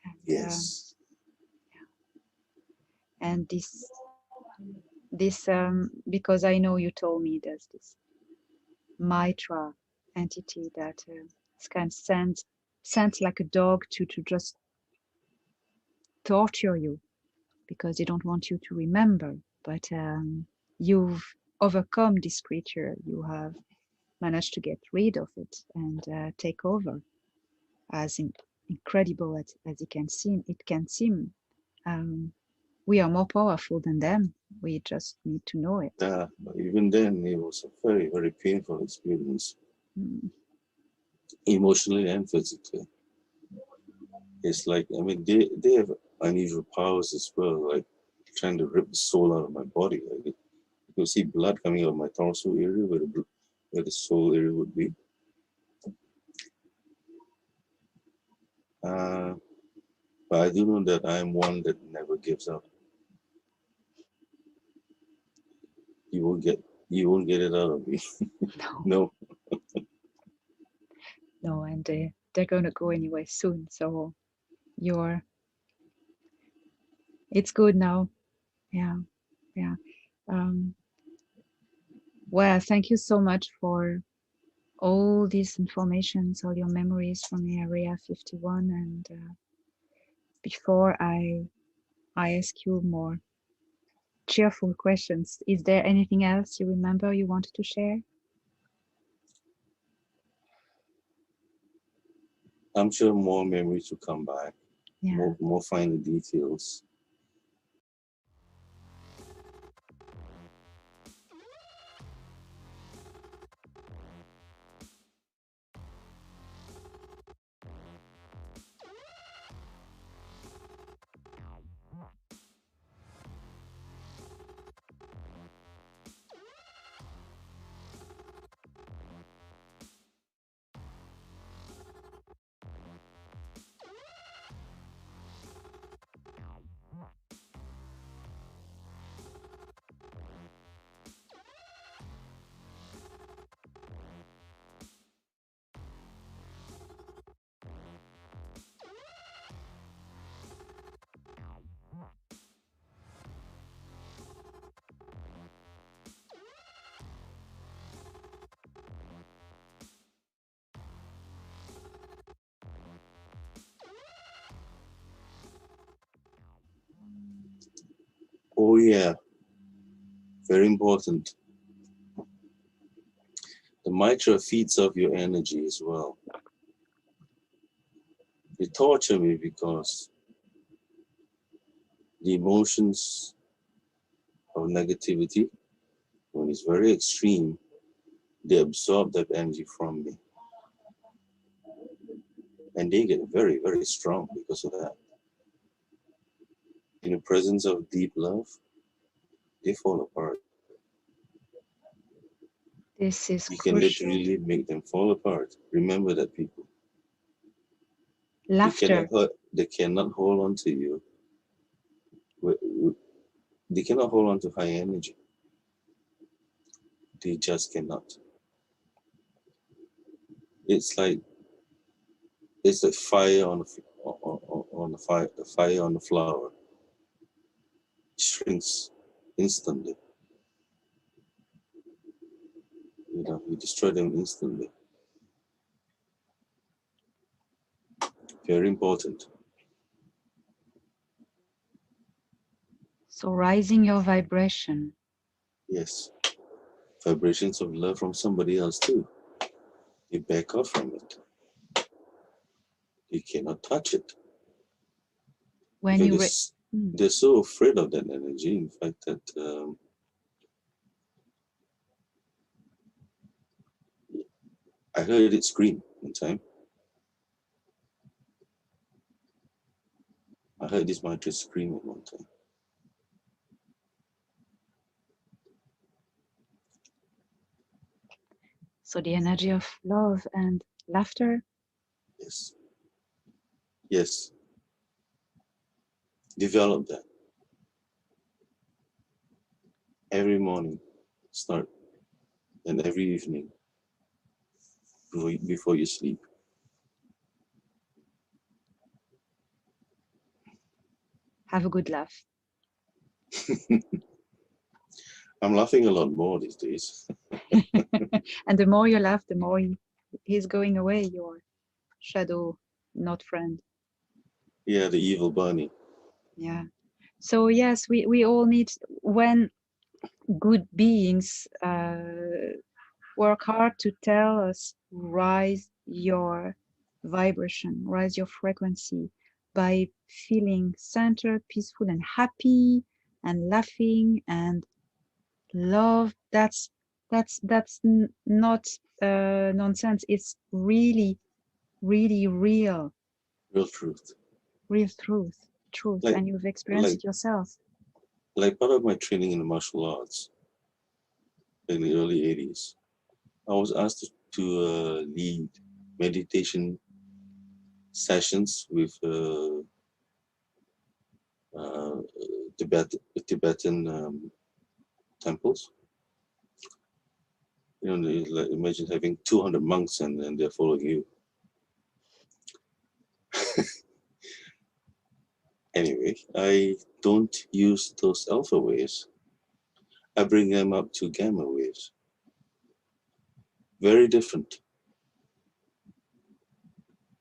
And Yes. and this because I know you told me there's this Mitra entity that can send like a dog to just torture you because they don't want you to remember. But you've overcome this creature. You have managed to get rid of it and take over. As incredible as it can seem. Um, we are more powerful than them. We just need to know it. But even then, it was a very, very painful experience, Mm. emotionally and physically. It's like, I mean, they have unusual powers as well. Like trying to rip the soul out of my body. You could see blood coming out of my torso area where the soul area would be. But I do know that I am one that never gives up. You won't get it out of me. No. No, and they're gonna go anyway soon. So it's good now. Yeah, yeah. Well, thank you so much for all these informations, all your memories from Area 51. And before I ask you more cheerful questions, is there anything else you remember you wanted to share? I'm sure more memories will come back. Yeah. More finer details. Oh yeah, very important. The mitra feeds off your energy as well. They torture me because the emotions of negativity, when it's very extreme, they absorb that energy from me. And they get very, very strong because of that. In the presence of deep love, they fall apart. This is You can crucial. literally make them fall apart. Remember that, people. Laughter. They cannot hold on to you. They cannot hold on to high energy. They just cannot. It's like fire on the fire on the flower. It shrinks instantly. You destroy them instantly. Very important. So rising your vibration. Yes. Vibrations of love from somebody else too. You back off from it. You cannot touch it. When Because they're so afraid of that energy. In fact, that I heard it scream one time. I heard this mantra scream at one time. So the energy of love and laughter. Yes. Yes. Develop that. Every morning, start, and every evening before you sleep. Have a good laugh. I'm laughing a lot more these days. And the more you laugh, the more he's going away, your shadow, not friend. Yeah, the evil bunny. Yeah. So yes, we all need, when good beings work hard to tell us, rise your vibration, rise your frequency by feeling centered, peaceful, and happy, and laughing and love. That's not nonsense. It's really, really real Real truth. truth, Like, and you've experienced like, it yourself. like part of my training in the martial arts in the early 80s, I was asked to lead meditation sessions with uh, Tibetan temples. You know, like imagine having 200 monks and they're following you. Anyway, I don't use those alpha waves. I bring them up to gamma waves. Very different.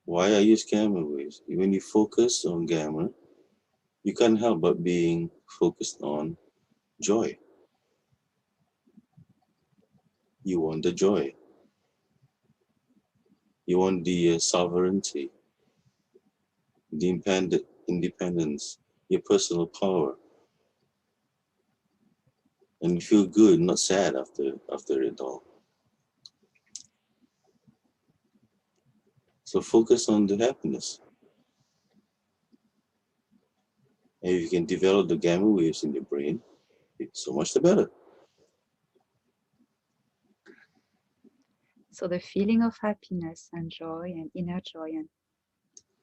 Why I use gamma waves? When you focus on gamma, you can't help but being focused on joy. You want the joy. You want the sovereignty, the independence, your personal power, and you feel good, not sad after it all. So focus on the happiness. And if you can develop the gamma waves in your brain, it's so much the better. So the feeling of happiness and joy and inner joy and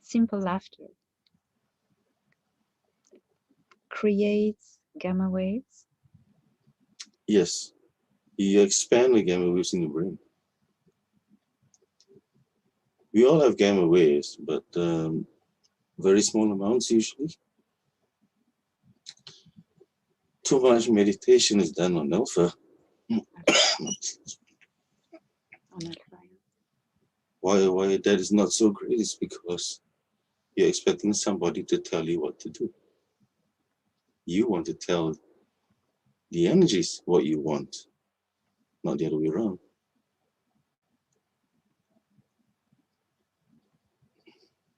simple laughter creates gamma waves. Yes, you expand the gamma waves in the brain. We all have gamma waves, but very small amounts usually. Too much meditation is done on alpha. Why that is not so great is because you're expecting somebody to tell you what to do. You want to tell the energies what you want, not the other way around.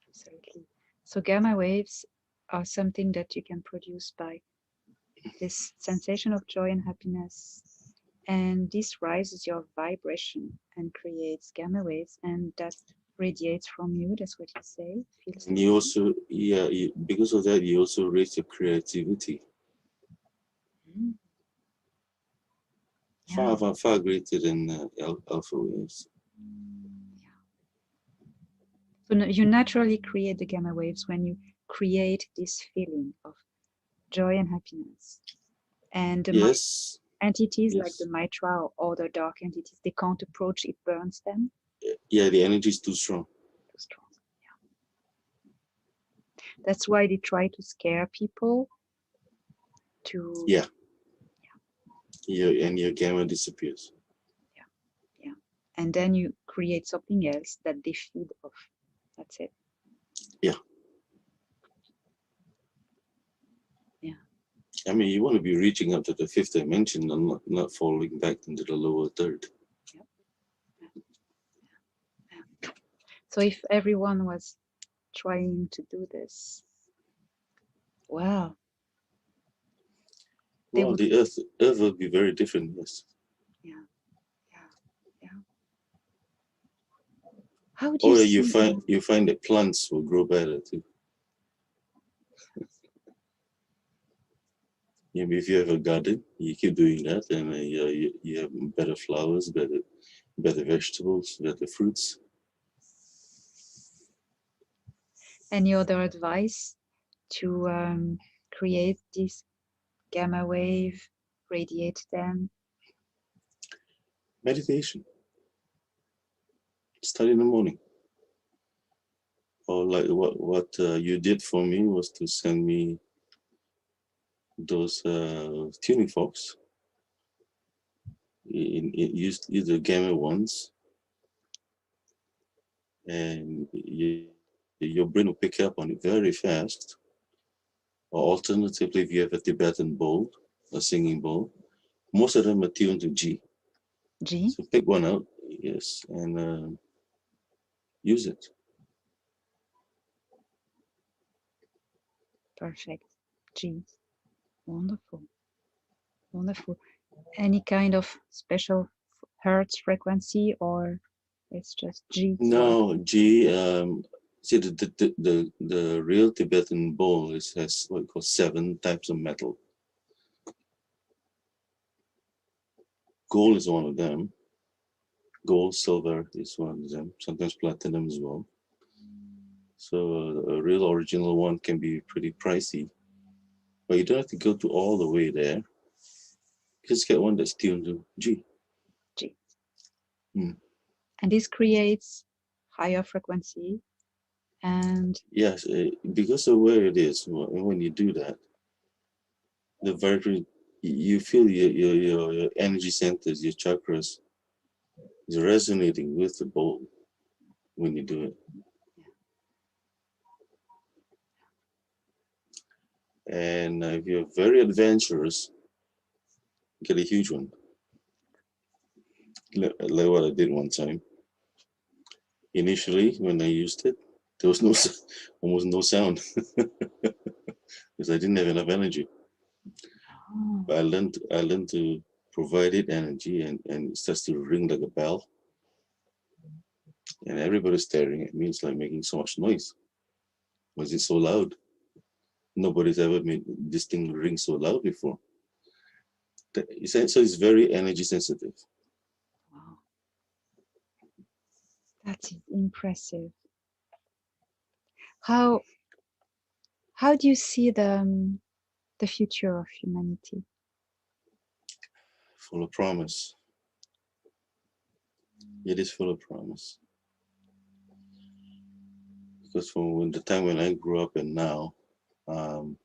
Absolutely. So gamma waves are something that you can produce by this sensation of joy and happiness. And this rises your vibration and creates gamma waves, and that radiates from you. That's what you say. Feels And you also, because of that, you also raise your creativity. Mm. Yeah. Far greater than alpha waves. Yeah. So you naturally create the gamma waves when you create this feeling of joy and happiness. And the Yes. entities like the Yes. Mitra or other dark entities, they can't approach, it burns them. Yeah, the energy is too strong. Too strong. Yeah. That's why they try to scare people to Yeah. And your gamma disappears. yeah, yeah. And then you create something else that they feed off. That's it. Yeah. Yeah. I mean, you want to be reaching up to the fifth dimension and not falling back into the lower third. Yep. Yeah. So if everyone was trying to do this, wow, they Well, would. the Earth will be very different. Yes. Yeah, yeah, yeah. How would you Or see? you find that plants will grow better too. Yeah, if you have a garden, you keep doing that, and you have better flowers, better vegetables, better fruits. Any other advice to create this gamma wave, radiate them? Meditation. Start in the morning. Or like what you did for me was to send me those tuning forks. It used either gamma ones, and your brain will pick up on it very fast. Or alternatively, if you have a Tibetan bowl, a singing bowl, most of them are tuned to G. G? So pick one out, yes, and use it. Perfect. G. Wonderful. Wonderful. Any kind of special hertz frequency, or it's just G? No, G. See, the real Tibetan bowl has what we call 7 types of metal. Gold is one of them. Gold, silver is one of them. Sometimes platinum as well. So a real original one can be pretty pricey, but you don't have to go to all the way there. Just get one that's tuned to G. G. Mm. And this creates higher frequency. And yes, because of where it is, when you do that, the vibration, you feel your energy centers, your chakras, is resonating with the bowl when you do it. And if you're very adventurous, get a huge one. Like what I did one time. Initially, when I used it, there was almost no sound because I didn't have enough energy. But I learned to provide it energy, and it starts to ring like a bell. And everybody's staring at me. It's like making so much noise. Was it so loud? Nobody's ever made this thing ring so loud before. So it's very energy sensitive. wow, that's impressive. How do you see the future of humanity? Full of promise. It is full of promise. Because from the time when I grew up and now, um,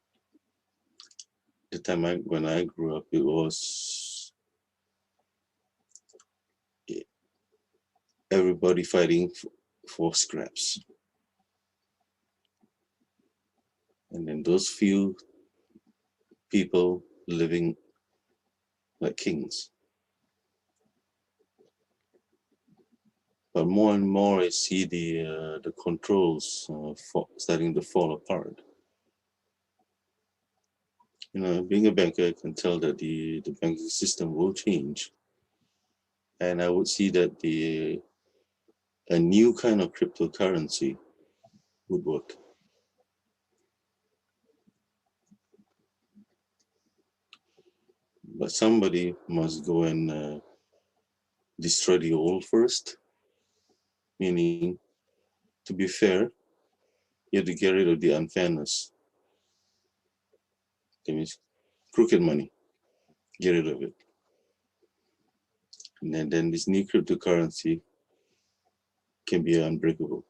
the time when I grew up, it was everybody fighting for scraps. And then those few people living like kings. But more and more, I see the controls starting to fall apart. You know, being a banker, I can tell that the banking system will change, and I would see that a new kind of cryptocurrency would work. But somebody must go and destroy the old first, meaning, to be fair, you have to get rid of the unfairness. That means crooked money, get rid of it. And then this new cryptocurrency can be unbreakable.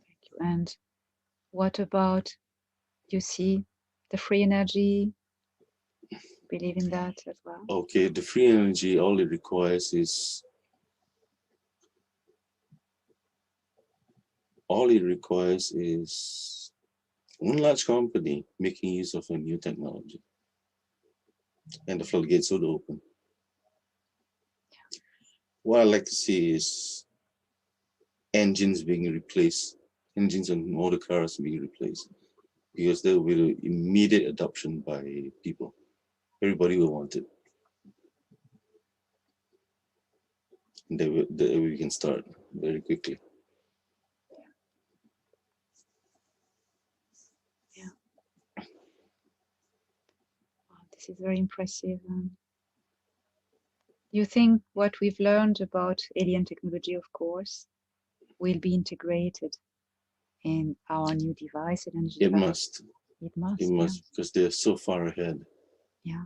Thank you. And what about, you see the free energy? Believe in that as well? Okay, the free energy, all it requires is one large company making use of a new technology, and the floodgates would open. What I like to see is engines being replaced, engines on motor cars being replaced, because there will be immediate adoption by people. Everybody will want it. And we can start very quickly. Yeah. Wow, this is very impressive. You think what we've learned about alien technology, of course, will be integrated in our new device, energy It device? must. It must. It must, because they're so far ahead. Yeah.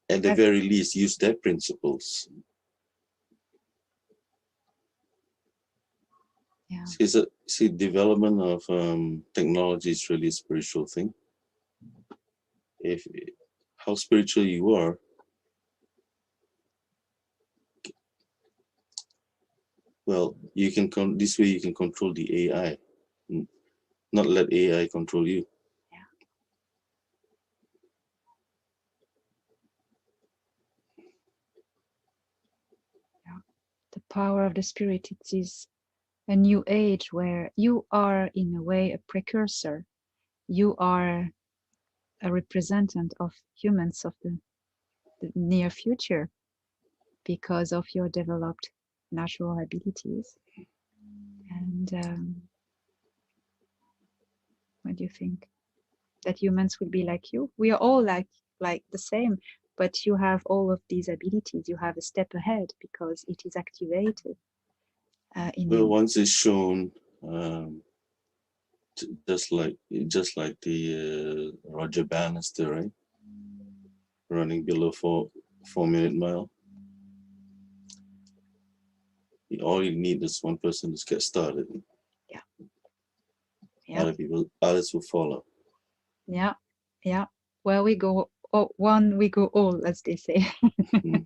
At the very least, use their principles. Yeah. See, development of technology is really a spiritual thing. If how spiritual you are, well, you can this way you can control the AI, not let AI control you. Yeah. Yeah. The power of the spirit. It is a new age where you are, in a way, a precursor. You are a representative of humans of the near future because of your developed natural abilities. And what do you think? that humans will be like you. We are all like the same, but you have all of these abilities. You have a step ahead because it is activated in Well, you. once it's shown, just like the Roger Bannister, right? Running below 4 minute mile. All you need is one person to get started. Yeah. Yeah. Others will follow. Yeah. Yeah. Where we go, oh, one we go all, as they say. Mm.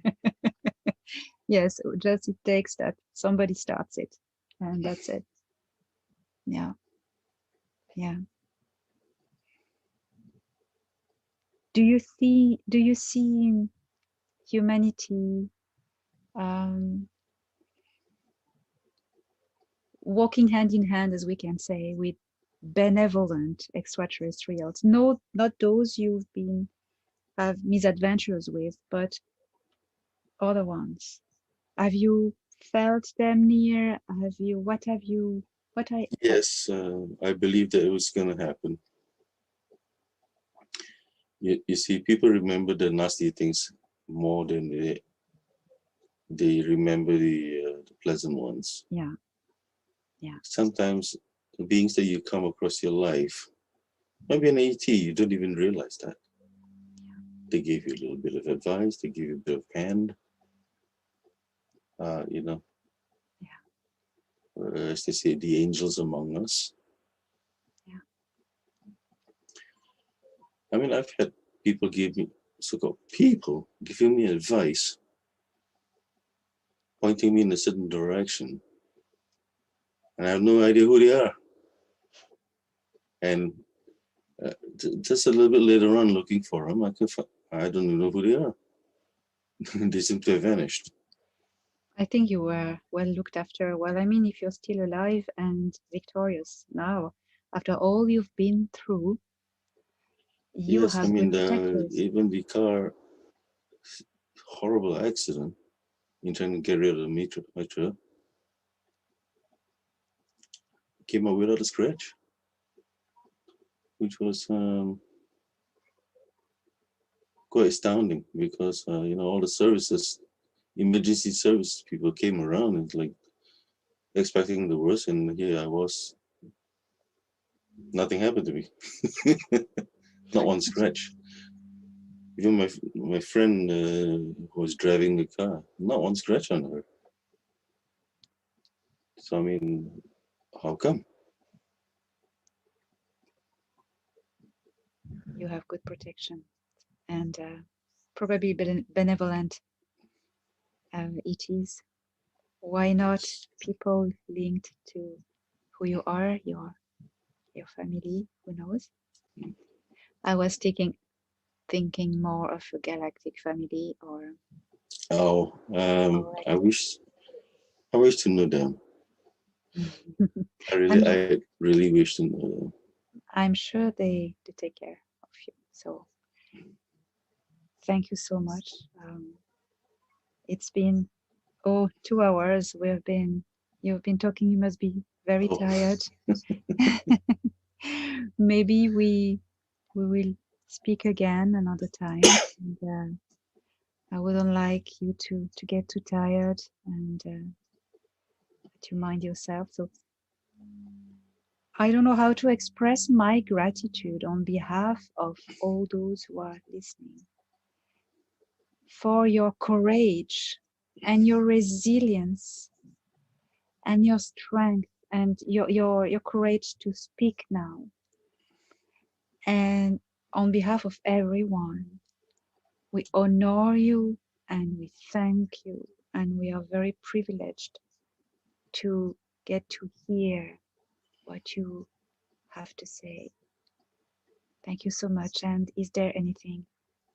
Yes, just it takes that somebody starts it, and that's it. Yeah. Yeah. Do you see humanity walking hand in hand, as we can say, with benevolent extraterrestrials? No, not those you've been have misadventures with, but other ones. Have you felt them near? Have you, what I, Yes, I believe that it was going to happen. You see, people remember the nasty things more than they remember the pleasant ones. yeah, yeah, Sometimes the beings that you come across your life, maybe an AT, you don't even realize that. They gave you a little bit of advice, they give you a bit of hand, you know, as they say, the angels among us. yeah. I mean, I've had people give me, so-called people giving me advice, pointing me in a certain direction, and I have no idea who they are. And just a little bit later on, looking for them, I don't even know who they are. They seem to have vanished. I think you were well looked after. Well, I mean, if you're still alive and victorious now, after all you've been through, you Yes, I have mean, good protectors. even the car, horrible accident in trying to get rid of the metro came out without a scratch, which was quite astounding because, all the services, emergency service people came around and like expecting the worst. And here I was, nothing happened to me. Not one scratch. Even my friend who was driving the car, not one scratch on her. So I mean, how come? You have good protection and probably benevolent it is. Why not people linked to who you are, your family? Who knows? I was thinking more of a galactic family or Oh, like I wish to know them. I'm I really wish to know them. I'm sure they take care of you. So thank you so much. It's been 2 hours. You've been talking. You must be very Oh, tired. Maybe we will speak again another time. And, I wouldn't like you to get too tired and to mind yourself. So I don't know how to express my gratitude on behalf of all those who are listening for your courage and your resilience and your strength and your courage to speak now. And on behalf of everyone, we honor you and we thank you. And we are very privileged to get to hear what you have to say. Thank you so much. And is there anything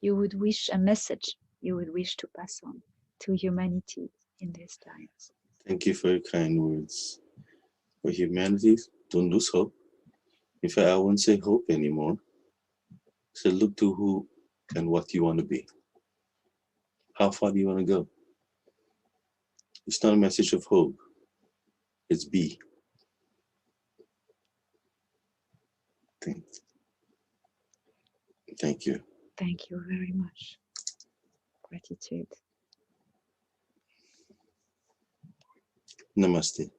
you would wish, a message you would wish to pass on to humanity in these times? thank you for your kind words. For humanity, don't lose hope. In fact, I won't say hope anymore. So look to who and what you want to be. How far do you want to go? It's not a message of hope. It's be. Thanks. Thank you. Thank you very much. Gratitude. Namaste.